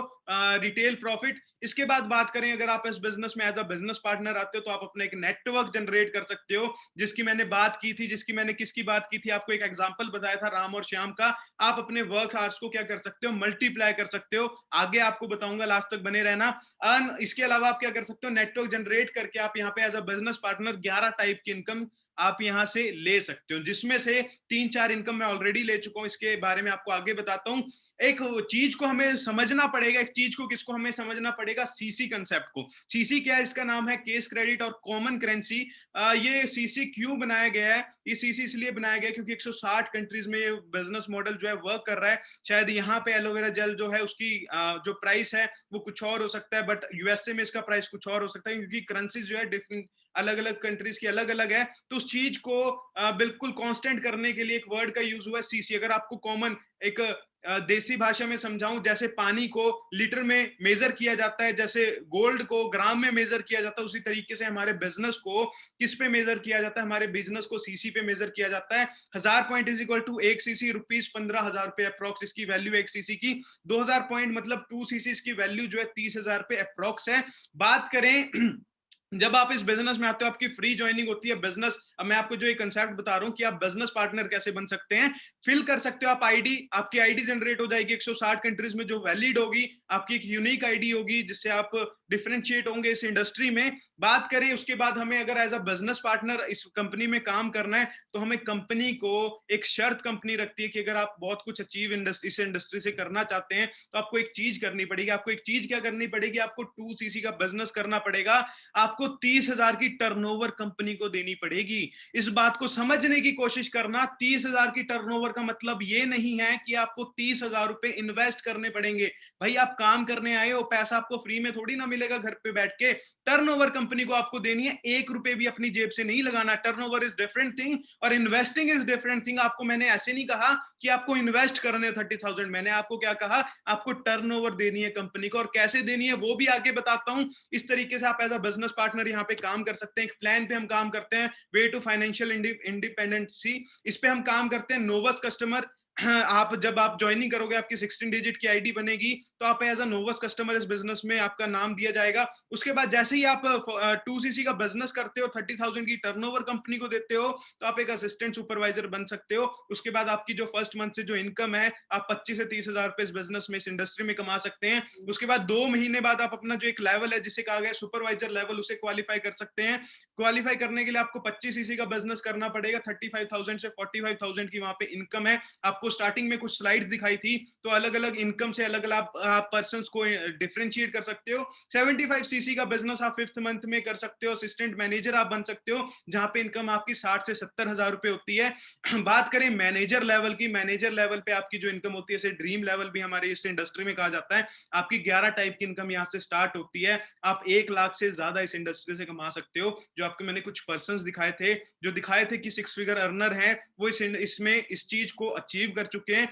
रिटेल प्रॉफिट। इसके बाद बात करें, अगर आप इस बिजनेस में एज अ बिजनेस पार्टनर आते हो तो आप अपना एक नेटवर्क जनरेट कर सकते हो, जिसकी मैंने बात की थी, जिसकी मैंने किसकी बात की थी, आपको एक एग्जांपल बताया था राम और श्याम का। आप अपने वर्क आवर्स को क्या कर सकते हो, मल्टीप्लाई कर सकते हो। आगे आपको बताऊंगा, लास्ट तक बने रहना। अर्न, इसके अलावा आप क्या कर सकते हो, नेटवर्क जनरेट करके आप यहाँ पे as a business partner 11 type की इनकम आप यहां से ले सकते हो, जिसमें से 3-4 इनकम मैं ऑलरेडी ले चुका हूं। इसके बारे में आपको आगे बताता हूं। एक चीज को हमें समझना पड़ेगा, एक चीज को किसको हमें समझना पड़ेगा, सीसी कंसेप्ट को। सीसी क्या है? इसका नाम है केस क्रेडिट और कॉमन करेंसी। ये सीसी क्यों बनाया गया है? ये सीसी इसलिए बनाया गया क्योंकि 160 कंट्रीज में ये बिजनेस मॉडल जो है वर्क कर रहा है। शायद यहाँ पे एलोवेरा जेल जो है उसकी जो प्राइस है वो कुछ और हो सकता है, बट यूएसए में इसका प्राइस कुछ और हो सकता है, क्योंकि करेंसीज जो है डिफरेंट, अलग अलग कंट्रीज की अलग अलग है। तो उस चीज को बिल्कुल कांस्टेंट करने के लिए एक वर्ड का यूज हुआ है, सीसी। अगर आपको कॉमन एक देसी भाषा में समझाऊं, जैसे पानी को लीटर में मेजर किया जाता है, जैसे गोल्ड को ग्राम में मेजर किया जाता है, उसी तरीके से हमारे बिजनेस को किस पे मेजर किया जाता है, हमारे बिजनेस को सीसी पे मेजर किया जाता है। 1000 point is equal to 1 CC, rupees 15,000 रुपए अप्रोक्स इसकी वैल्यू 1 सीसी की। 2000 पॉइंट मतलब 2 सीसी, इसकी वैल्यू जो है 30,000 रुपए अप्रोक्स है। बात करें जब आप इस बिजनेस में आते हो, आपकी फ्री ज्वाइनिंग होती है बिजनेस। अब मैं आपको जो एक कंसेप्ट बता रहा हूं कि आप बिजनेस पार्टनर कैसे बन सकते हैं, फिल कर सकते हो आप आईडी। आपकी आईडी जनरेट हो जाएगी 160 कंट्रीज में, जो वैलिड होगी। आपकी एक यूनिक आईडी होगी जिससे आप डिफरेंशिएट होंगे इस इंडस्ट्री में। बात करें उसके बाद, हमें अगर एज अ बिजनेस पार्टनर इस कंपनी में काम करना है तो हमें कंपनी को एक शर्त कंपनी रखती है कि अगर आप बहुत कुछ अचीव इस इंडस्ट्री से करना चाहते हैं तो आपको एक चीज करनी पड़ेगी। आपको एक चीज क्या करनी पड़ेगी? आपको 2 सीसी का बिजनेस करना पड़ेगा। आपको 30,000 की टर्नओवर कंपनी को देनी पड़ेगी। इस बात को समझने की कोशिश करना। 30,000 की टर्नओवर का मतलब ये नहीं है कि आपको 30,000 रुपए इन्वेस्ट करने पड़ेंगे। भाई आप काम करने आए हो, पैसा आपको फ्री में थोड़ी ना मिलेगा घर पे बैठ के। टर्नओवर कंपनी को आपको देनी है, 1 रुपए भी अपनी जेब से नहीं लगाना। टर्नओवर इज डिफरेंट थिंग और इन्वेस्टिंग इज डिफरेंट थिंग। आपको मैंने ऐसे नहीं कहा कि आपको इन्वेस्ट करने 30,000, मैंने आपको क्या कहा, आपको टर्नओवर देनी है कंपनी को। और कैसे देनी है वो भी आगे बताता हूं। इस तरीके से आप एज अ बिजनेस पार्टनर यहाँ पे काम कर सकते हैं। एक प्लान पे हम काम करते हैं, वे टू फाइनेंशियल इंडिपेंडेंसी। इस पे हम काम करते हैं। नोवस कस्टमर, आप जब आप ज्वाइनिंग करोगे, आपकी 16 डिजिट की आईडी बनेगी, तो आप एज अ नोवस कस्टमर इस बिजनेस में आपका नाम दिया जाएगा। उसके बाद जैसे ही आप 2 सीसी का बिजनेस करते हो, 30,000 की टर्नओवर कंपनी को देते हो, तो आप एक असिस्टेंट सुपरवाइजर बन सकते हो। उसके बाद आपकी जो फर्स्ट मंथ से जो इनकम है, आप 25 से 30,000 रुपए इस बिजनेस में, इस इंडस्ट्री में कमा सकते हैं। उसके बाद 2 महीने बाद आप अपना जो एक लेवल है जिसे कहा गया सुपरवाइजर लेवल, उसे क्वालिफाई कर सकते हैं। क्वालिफाई करने के लिए आपको 25 सीसी का बिजनेस करना पड़ेगा। 35,000 से 45,000 की वहां पे इनकम है। आपको स्टार्टिंग में कुछ स्लाइड्स दिखाई थी, तो अलग अलग इनकम से अलग अलग आप पर्सन को डिफरेंशिएट कर सकते हो। 75 सीसी का बिजनेस आप 5th मंथ में कर सकते हो। असिस्टेंट मैनेजर आप बन सकते हो, जहां पे इनकम आपकी 60 से 70,000 रुपए होती है। बात करें मैनेजर लेवल की, मैनेजर लेवल पे आपकी जो इनकम होती है, इसे ड्रीम लेवल भी हमारे इस इंडस्ट्री में कहा जाता है। आपकी 11 टाइप की इनकम यहाँ से स्टार्ट होती है। आप 1 लाख से ज्यादा इस इंडस्ट्री से कमा सकते हो। जो आपको मैंने कुछ पर्सन दिखाए थे, जो दिखाए थे कि 6 फिगर अर्नर है, वो इसमें इस चीज को अचीव कर चुके हैं।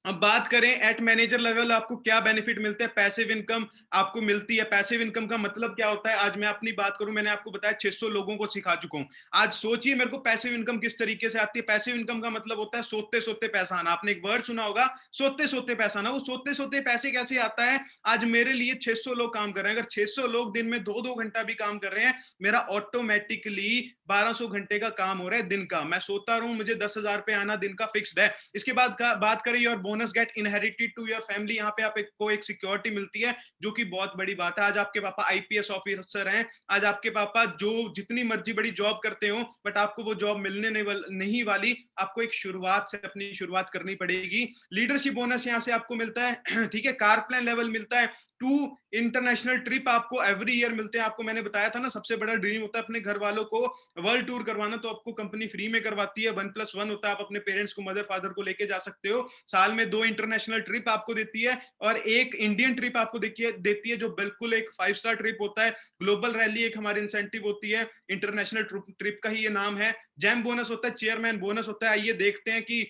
अब बात करें एट मैनेजर लेवल आपको क्या बेनिफिट मिलते हैं। पैसिव इनकम आपको मिलती है। पैसिव इनकम का मतलब क्या होता है? आज मैं अपनी बात करूं, मैंने आपको बताया 600 लोगों को सिखा चुका हूं। आज सोचिए मेरे को पैसिव इनकम किस तरीके से आती है। पैसिव इनकम का मतलब होता है सोते सोते पैसा आना। आपने एक वर्ड सुना होगा, सोते सोते पैसा आना। वो सोते सोते पैसे कैसे आता है? आज मेरे लिए 600 लोग काम कर रहे हैं। अगर 600 लोग दिन में 2-2 घंटा भी काम कर रहे हैं, मेरा ऑटोमेटिकली 1200 घंटे का काम हो रहा है दिन का। मैं सोता रहूं, मुझे 10,000 रुपए आना दिन का फिक्स्ड है। इसके बाद बात करें your bonus get inherited to your family, यहाँ पे आपको एक सिक्योरिटी मिलती है जो कि बहुत बड़ी बात है। आज आपके पापा आईपीएस ऑफिसर हैं, आज आपके पापा जो जितनी मर्जी बड़ी जॉब करते हो, बट आपको वो जॉब मिलने नहीं वाली, आपको एक शुरुआत से अपनी शुरुआत करनी पड़ेगी। लीडरशिप बोनस यहाँ से आपको मिलता है, ठीक है। कार प्लान लेवल मिलता है, 2 इंटरनेशनल ट्रिप आपको एवरी ईयर मिलते हैं। आपको मैंने बताया था ना, सबसे बड़ा ड्रीम होता है अपने घर वालों को वर्ल्ड टूर करवाना, तो आपको कंपनी फ्री में करवाती है। 1+1 होता है, आप अपने पेरेंट्स को, मदर फादर को लेके जा सकते हो। साल में 2 इंटरनेशनल ट्रिप आपको देती है और एक इंडियन ट्रिप आपको देती है जो बिल्कुल एक 5 स्टार ट्रिप होता है। ग्लोबल रैली एक हमारी इंसेंटिव होती है, इंटरनेशनल ट्रिप का ही ये नाम है। जैम बोनस होता है, चेयरमैन बोनस होता है। आइए देखते हैं कि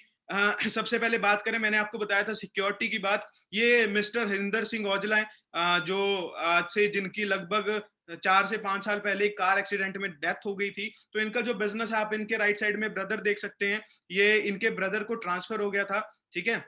सबसे पहले बात करें, मैंने आपको बताया था सिक्योरिटी की बात। ये मिस्टर हरिंदर सिंह औजला है, जो आज से जिनकी लगभग 4 से 5 साल पहले एक कार एक्सीडेंट में डेथ हो गई थी। तो इनका जो बिजनेस है, आप इनके राइट साइड में ब्रदर देख सकते हैं, ये इनके ब्रदर को ट्रांसफर हो गया था, ठीक है।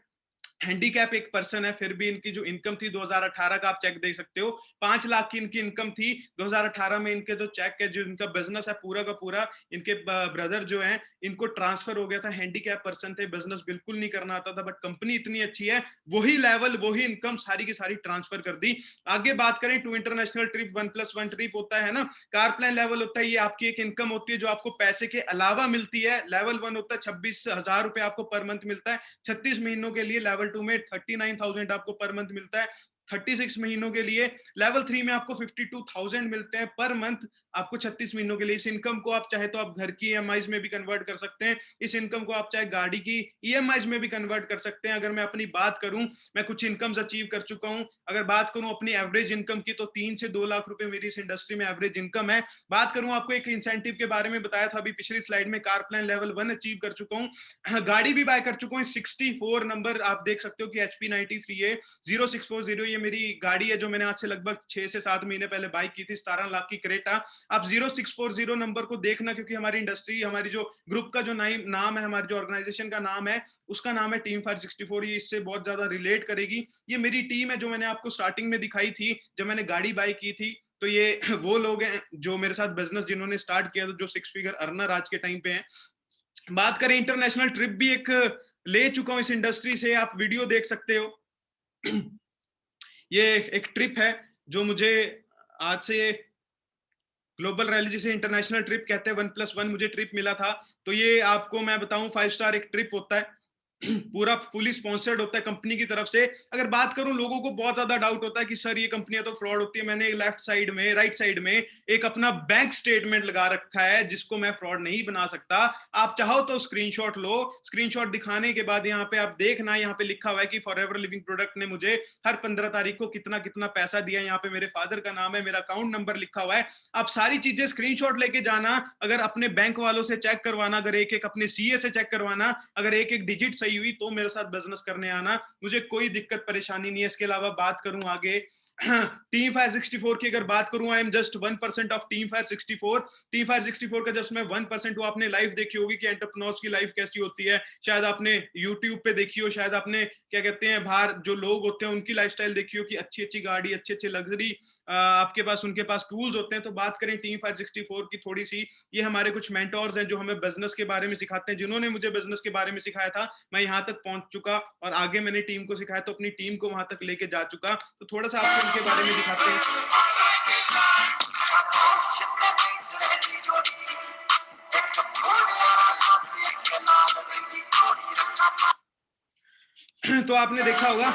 हैंडीकैप एक पर्सन है, फिर भी इनकी जो इनकम थी 2018 का आप चेक देख सकते हो, 5 लाख की इनकी इनकम थी 2018 में। इनके जो चेक है, जो इनका बिजनेस है पूरा का पूरा, इनके ब्रदर जो हैं इनको ट्रांसफर हो गया था। हैंडीकैप पर्सन थे, बिजनेस बिल्कुल नहीं करना आता था, बट कंपनी इतनी अच्छी है, वही लेवल वही इनकम सारी की सारी ट्रांसफर कर दी। आगे बात करें, 2 इंटरनेशनल ट्रिप, 1+1 ट्रिप होता है ना, कार प्लान लेवल होता है, ये आपकी एक इनकम होती है जो आपको पैसे के अलावा मिलती है। लेवल 1 होता है 26,000 रुपए आपको पर मंथ मिलता है 36 महीनों के लिए। लेवल 2 में 39,000 आपको पर मंथ मिलता है 36 महीनों के लिए। लेवल 3 में आपको 52,000 मिलते हैं पर मंथ आपको 36 महीनों के लिए। इस इनकम को आप चाहे तो आप घर की ईएमआईज में भी कन्वर्ट कर सकते हैं, इस इनकम को आप चाहे गाड़ी की ईएमआईज में भी कन्वर्ट कर सकते हैं। अगर मैं अपनी बात करूं, मैं कुछ इनकम्स अचीव कर चुका हूं। अगर बात करूं अपनी एवरेज इनकम की, तो 3 से 2 लाख रुपए मेरी इस इंडस्ट्री में एवरेज इनकम है। बात करूं, आपको एक इंसेंटिव के बारे में बताया था अभी पिछली स्लाइड में, कार प्लान लेवल 1 अचीव कर चुका हूं, गाड़ी भी बाय कर चुका हूं। 64 नंबर आप देख सकते हो कि HP 93 है 0640, ये मेरी गाड़ी है जो मैंने आज से लगभग 6 से 7 महीने पहले बाय की थी, 17 लाख की क्रेटा। आप 0640 नंबर को देखना, क्योंकि हमारी इंडस्ट्री, हमारी जो ग्रुप का जो नाम है, हमारी जो ऑर्गेनाइजेशन का नाम है, उसका नाम है टीम फायर 64। ये इससे बहुत ज्यादा रिलेट करेगी। ये मेरी टीम है जो मैंने आपको स्टार्टिंग में दिखाई थी जब मैंने गाड़ी बाय की थी। तो ये वो लोग हैं जो मेरे साथ बिजनेस जिन्होंने स्टार्ट किया, जो 6 फिगर अर्नर आज के टाइम पे हैं। बात करें, इंटरनेशनल ट्रिप भी एक ले चुका हूं इस इंडस्ट्री से, आप वीडियो देख सकते हो। ये एक ट्रिप है जो मुझे आज से ग्लोबल रैली, जिसे इंटरनेशनल ट्रिप कहते हैं, 1+1 मुझे ट्रिप मिला था। तो ये आपको मैं बताऊं 5 स्टार एक ट्रिप होता है, पूरा फुली स्पॉन्सर्ड होता है कंपनी की तरफ से। अगर बात करूं, लोगों को बहुत ज्यादा डाउट होता है कि सर ये कंपनियां तो फ्रॉड होती है। मैंने लेफ्ट साइड में, राइट साइड में एक अपना बैंक स्टेटमेंट लगा रखा है जिसको मैं फ्रॉड नहीं बना सकता। आप चाहो तो स्क्रीनशॉट लो, स्क्रीनशॉट दिखाने के बाद यहाँ पे आप देखना, यहाँ पे लिखा हुआ है कि फॉरएवर लिविंग प्रोडक्ट ने मुझे हर 15 तारीख को कितना कितना पैसा दिया। यहाँ पे मेरे फादर का नाम है, मेरा अकाउंट नंबर लिखा हुआ है। आप सारी चीजें स्क्रीनशॉट लेके जाना, अगर अपने बैंक वालों से चेक करवाना, अगर एक एक अपने सीए से चेक करवाना, अगर एक एक डिजिट सही हुई तो मेरे साथ बिजनेस करने आना, मुझे कोई दिक्कत परेशानी नहीं है। इसके अलावा बात करूं आगे, टीम फायर 64 की अगर बात करूं, I am just 1% of team fire 64। Team fire 64 का जस्ट मैं 1% हूं। आपने लाइफ देखी होगी कि एंटरप्रेन्योर्स की लाइफ कैसी होती है, शायद आपने यूट्यूब पे देखी हो, शायद आपने क्या कहते हैं बाहर जो लोग होते हैं उनकी लाइफस्टाइल देखी हो कि अच्छी अच्छी गाड़ी, अच्छे अच्छे लग्जरी आपके पास, उनके पास टूल्स होते हैं। तो बात करें टीम फायर 64 की थोड़ी सी, ये हमारे कुछ मेंटोर्स हैं जो हमें बिजनेस के बारे में सिखाते हैं। जिन्होंने मुझे बिजनेस के बारे में सिखाया था, मैं यहाँ तक पहुंच चुका और आगे मैंने टीम को सिखाया तो अपनी टीम को वहां तक लेके जा चुका। तो थोड़ा सा आपको उनके बारे में दिखाते हैं। तो आपने देखा होगा,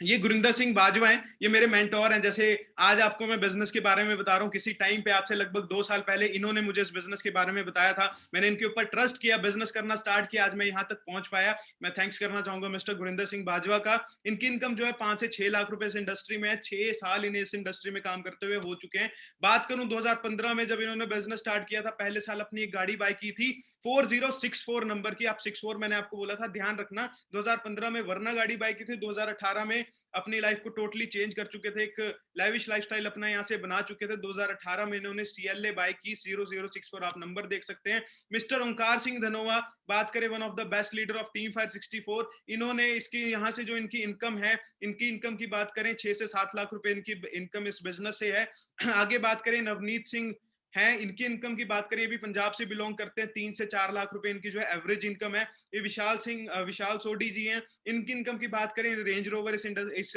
ये गुरिंदर सिंह बाजवा हैं, ये मेरे मेंटोर हैं। जैसे आज आपको मैं बिजनेस के बारे में बता रहा हूँ, किसी टाइम पे आज से लगभग 2 साल पहले इन्होंने मुझे इस बिजनेस के बारे में बताया था। मैंने इनके ऊपर ट्रस्ट किया, बिजनेस करना स्टार्ट किया, आज मैं यहाँ तक पहुंच पाया। मैं थैंक्स करना चाहूंगा मिस्टर गुरिंदर सिंह बाजवा का। इनकी इनकम जो है 5 से 6 लाख रुपए इस इंडस्ट्री में है। 6 साल इन्हें इस इंडस्ट्री में काम करते हुए हो चुके हैं। बात करूं 2015 में जब इन्होंने बिजनेस स्टार्ट किया था, पहले साल अपनी एक गाड़ी बाय की थी 4064 नंबर की। आप 64 मैंने आपको बोला था, ध्यान रखना। 2015 में वरना गाड़ी बाय की थी, 2018 में अपनी लाइफ को टोटली चेंज कर चुके थे, एक लेविश लाइफस्टाइल अपना यहाँ से बना चुके थे। 2018 में इन्होंने CLA बाय की 0064, आप नंबर देख सकते हैं। मिस्टर ओंकार सिंह धनोआ, बात करें one of the best leader of team fire 64, इन्होंने इसकी यहाँ से जो इनकी इनकम है, इनकी इनकम की बात करें 6 से 7 लाख रुपए इनकी इनकम इस बिजनेस से है। आगे बात करें नवनीत सिंह हैं, इनकी इनकम की बात करें, ये भी पंजाब से बिलोंग करते हैं, 3 से 4 लाख रुपए इनकी जो है एवरेज इनकम है। ये विशाल सोडी जी हैं, इनकी इनकम की बात करें, रेंज रोवर इस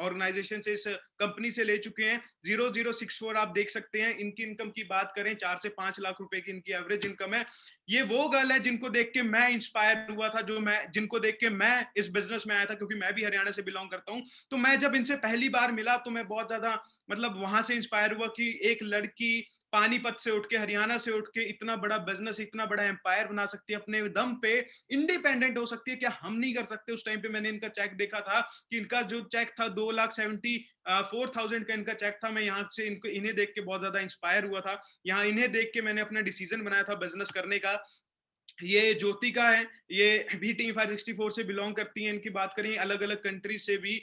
ऑर्गेनाइजेशन से, इस कंपनी से ले चुके हैं। 0064 आप देख सकते हैं। इनकी इनकम की बात करें, 4 से 5 लाख रुपए की इनकी एवरेज इनकम है। ये वो गर्ल है जिनको देख के मैं इंस्पायर हुआ था, जिनको देख के मैं इस बिजनेस में आया था, क्योंकि मैं भी हरियाणा से बिलोंग करता हूँ। तो मैं जब इनसे पहली बार मिला तो मैं बहुत ज्यादा मतलब वहां से इंस्पायर हुआ कि एक लड़की पानीपत से उठ के, हरियाणा से उठ के इतना बड़ा बिजनेस, इतना बड़ा एम्पायर बना सकती है, अपने दम पे इंडिपेंडेंट हो सकती है। क्या हम नहीं कर सकते? उस टाइम पे मैंने इनका चेक देखा था कि इनका जो चेक था 2,74,000 का इनका चेक था। मैं यहाँ से इन्हें देख के बहुत ज्यादा इंस्पायर हुआ था। यहाँ इन्हें देख के मैंने अपना डिसीजन बनाया था बिजनेस करने का। ये ज्योतिका है, ये भी टीम 564 से बिलोंग करती हैं। इनकी बात करें, अलग अलग कंट्री से भी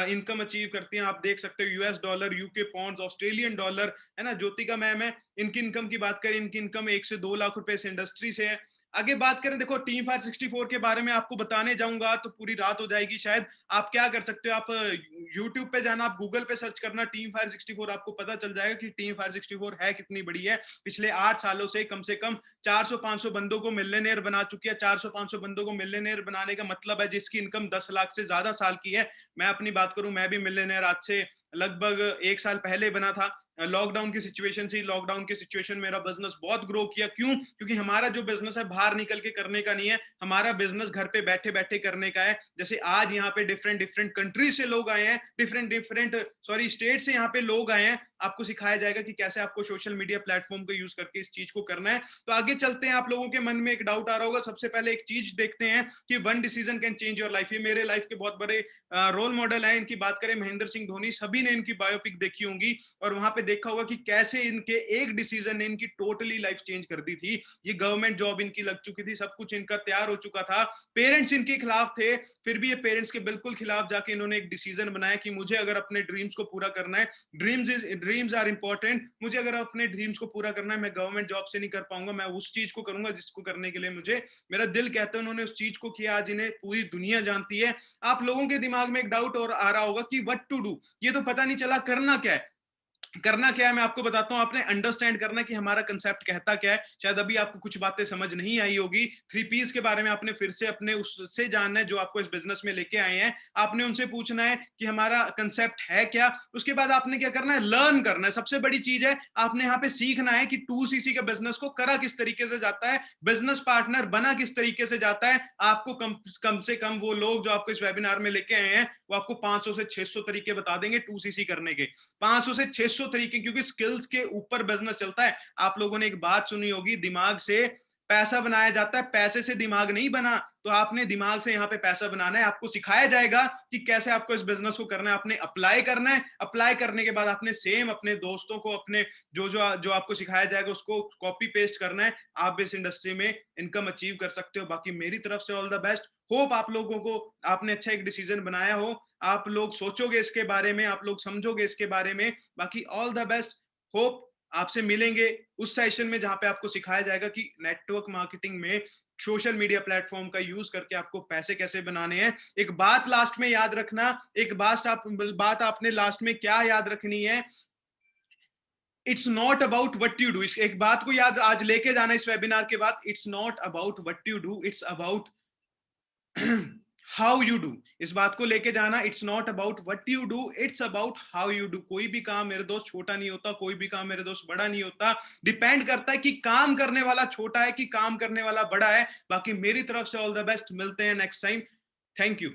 इनकम अचीव करती हैं। आप देख सकते हो US dollar, UK pounds, Australian dollar, है ना। ज्योतिका मैम है। इनकी इनकम की बात करें, इनकी इनकम 1 से 2 लाख रुपए इस इंडस्ट्री से है। आगे बात करें, देखो टीम 564 के बारे में आपको बताने जाऊंगा तो पूरी रात हो जाएगी शायद। आप क्या कर सकते हो, आप यूट्यूब पे जाना, आप गूगल पे सर्च करना टीम 564, आपको पता चल जाएगा कि टीम 564 है कितनी बड़ी है। पिछले 8 सालों से कम 400-500 बंदों को मिलियनेयर बना चुकी है। 400-500 बंदों को मिलियनेयर बनाने का मतलब है जिसकी इनकम 10 लाख से ज्यादा साल की है। मैं अपनी बात करूं, मैं भी मिलियनेयर आज से लगभग 1 साल पहले बना था। लॉकडाउन की सिचुएशन से, लॉकडाउन की सिचुएशन मेरा बिजनेस बहुत ग्रो किया। क्यों? क्योंकि हमारा जो बिजनेस है बाहर निकल के करने का नहीं है, हमारा बिजनेस घर पे बैठे बैठे करने का है। जैसे आज यहाँ पे डिफरेंट डिफरेंट कंट्री से लोग आए हैं, डिफरेंट डिफरेंट स्टेट से यहाँ पे लोग आए हैं। आपको सिखाया जाएगा कि कैसे आपको सोशल मीडिया प्लेटफॉर्म को यूज करके इस चीज को करना है। तो आगे चलते हैं। आप लोगों के मन में एक डाउट आ रहा होगा, सबसे पहले एक चीज देखते हैं कि one decision can change your life. ये मेरे लाइफ के बहुत बड़े रोल मॉडल है। इनकी बात करें, महेंद्र सिंह धोनी, सभी ने इनकी बायोपिक देखी होंगी और वहां पे देखा होगा कि कैसे इनके एक डिसीजन ने इनकी टोटली लाइफ चेंज कर दी थी। ये गवर्नमेंट जॉब इनकी लग चुकी थी, सब कुछ इनका तैयार हो चुका था, पेरेंट्स इनके खिलाफ थे, फिर भी ये पेरेंट्स के बिल्कुल खिलाफ जाके इन्होंने एक डिसीजन बनाया कि मुझे अगर अपने ड्रीम्स को पूरा करना है, ड्रीम्स आर इंपॉर्टेंट, मुझे अगर अपने ड्रीम्स को पूरा करना है, मैं गवर्नमेंट जॉब से नहीं कर पाऊंगा, मैं उस चीज को करूंगा जिसको करने के लिए मुझे मेरा दिल कहता है। उन्होंने उस चीज को किया, आज इन्हें पूरी दुनिया जानती है। आप लोगों के दिमाग में एक डाउट और आ रहा होगा कि व्हाट टू डू, ये तो पता नहीं चला करना क्या है। करना क्या है मैं आपको बताता हूं। आपने अंडरस्टैंड करना है कि हमारा कंसेप्ट कहता क्या है। शायद अभी आपको कुछ बातें समझ नहीं आई होगी। 3 P's के बारे में आपने फिर से अपने उससे जानना है जो आपको इस बिजनेस में लेके आए हैं। आपने उनसे पूछना है कि हमारा कंसेप्ट है क्या। उसके बाद आपने क्या करना है, लर्न करना है। सबसे बड़ी चीज है, आपने यहाँ पे सीखना है कि 2cc के बिजनेस को करा किस तरीके से जाता है, बिजनेस पार्टनर बना किस तरीके से जाता है। आपको कम से कम वो लोग जो आपको इस वेबिनार में लेके आए हैं वो आपको 500 से 600 तरीके बता देंगे 2cc करने के। 500 से 600 तरीके, क्योंकि स्किल्स के ऊपर बिजनेस चलता है। आप लोगों ने एक बात सुनी होगी, दिमाग से पैसा बनाया जाता है, पैसे से दिमाग नहीं बना। तो आपने दिमाग से यहाँ पे पैसा बनाना है। आपको सिखाया जाएगा कि कैसे आपको इस बिजनेस को करना है। आपने अप्लाई करना है, अप्लाई करने के बाद आपने सेम अपने दोस्तों को, अपने जो जो जो आपको सिखाया जाएगा उसको कॉपी पेस्ट करना है। आप इस इंडस्ट्री में इनकम अचीव कर सकते हो। बाकी मेरी तरफ से ऑल द बेस्ट। होप आप लोगों को, आपने अच्छा एक डिसीजन बनाया हो, आप लोग सोचोगे इसके बारे में, आप लोग समझोगे इसके बारे में। बाकी ऑल द बेस्ट। होप आपसे मिलेंगे उस सेशन में जहां पे आपको सिखाया जाएगा कि नेटवर्क मार्केटिंग में सोशल मीडिया प्लेटफॉर्म का यूज करके आपको पैसे कैसे बनाने हैं। एक बात लास्ट में याद रखना, एक बात आपने लास्ट में क्या याद रखनी है, it's not about what you do. इस एक बात को याद आज लेके जाना इस वेबिनार के बाद, it's not about what you do, it's about how you do. इस बात को लेके जाना, it's not about what you do, it's about how you do. कोई भी काम मेरे दोस्त छोटा नहीं होता, कोई भी काम मेरे दोस्त बड़ा नहीं होता। डिपेंड करता है कि काम करने वाला छोटा है कि काम करने वाला बड़ा है। बाकी मेरी तरफ से ऑल द बेस्ट। मिलते हैं नेक्स्ट टाइम। Thank you.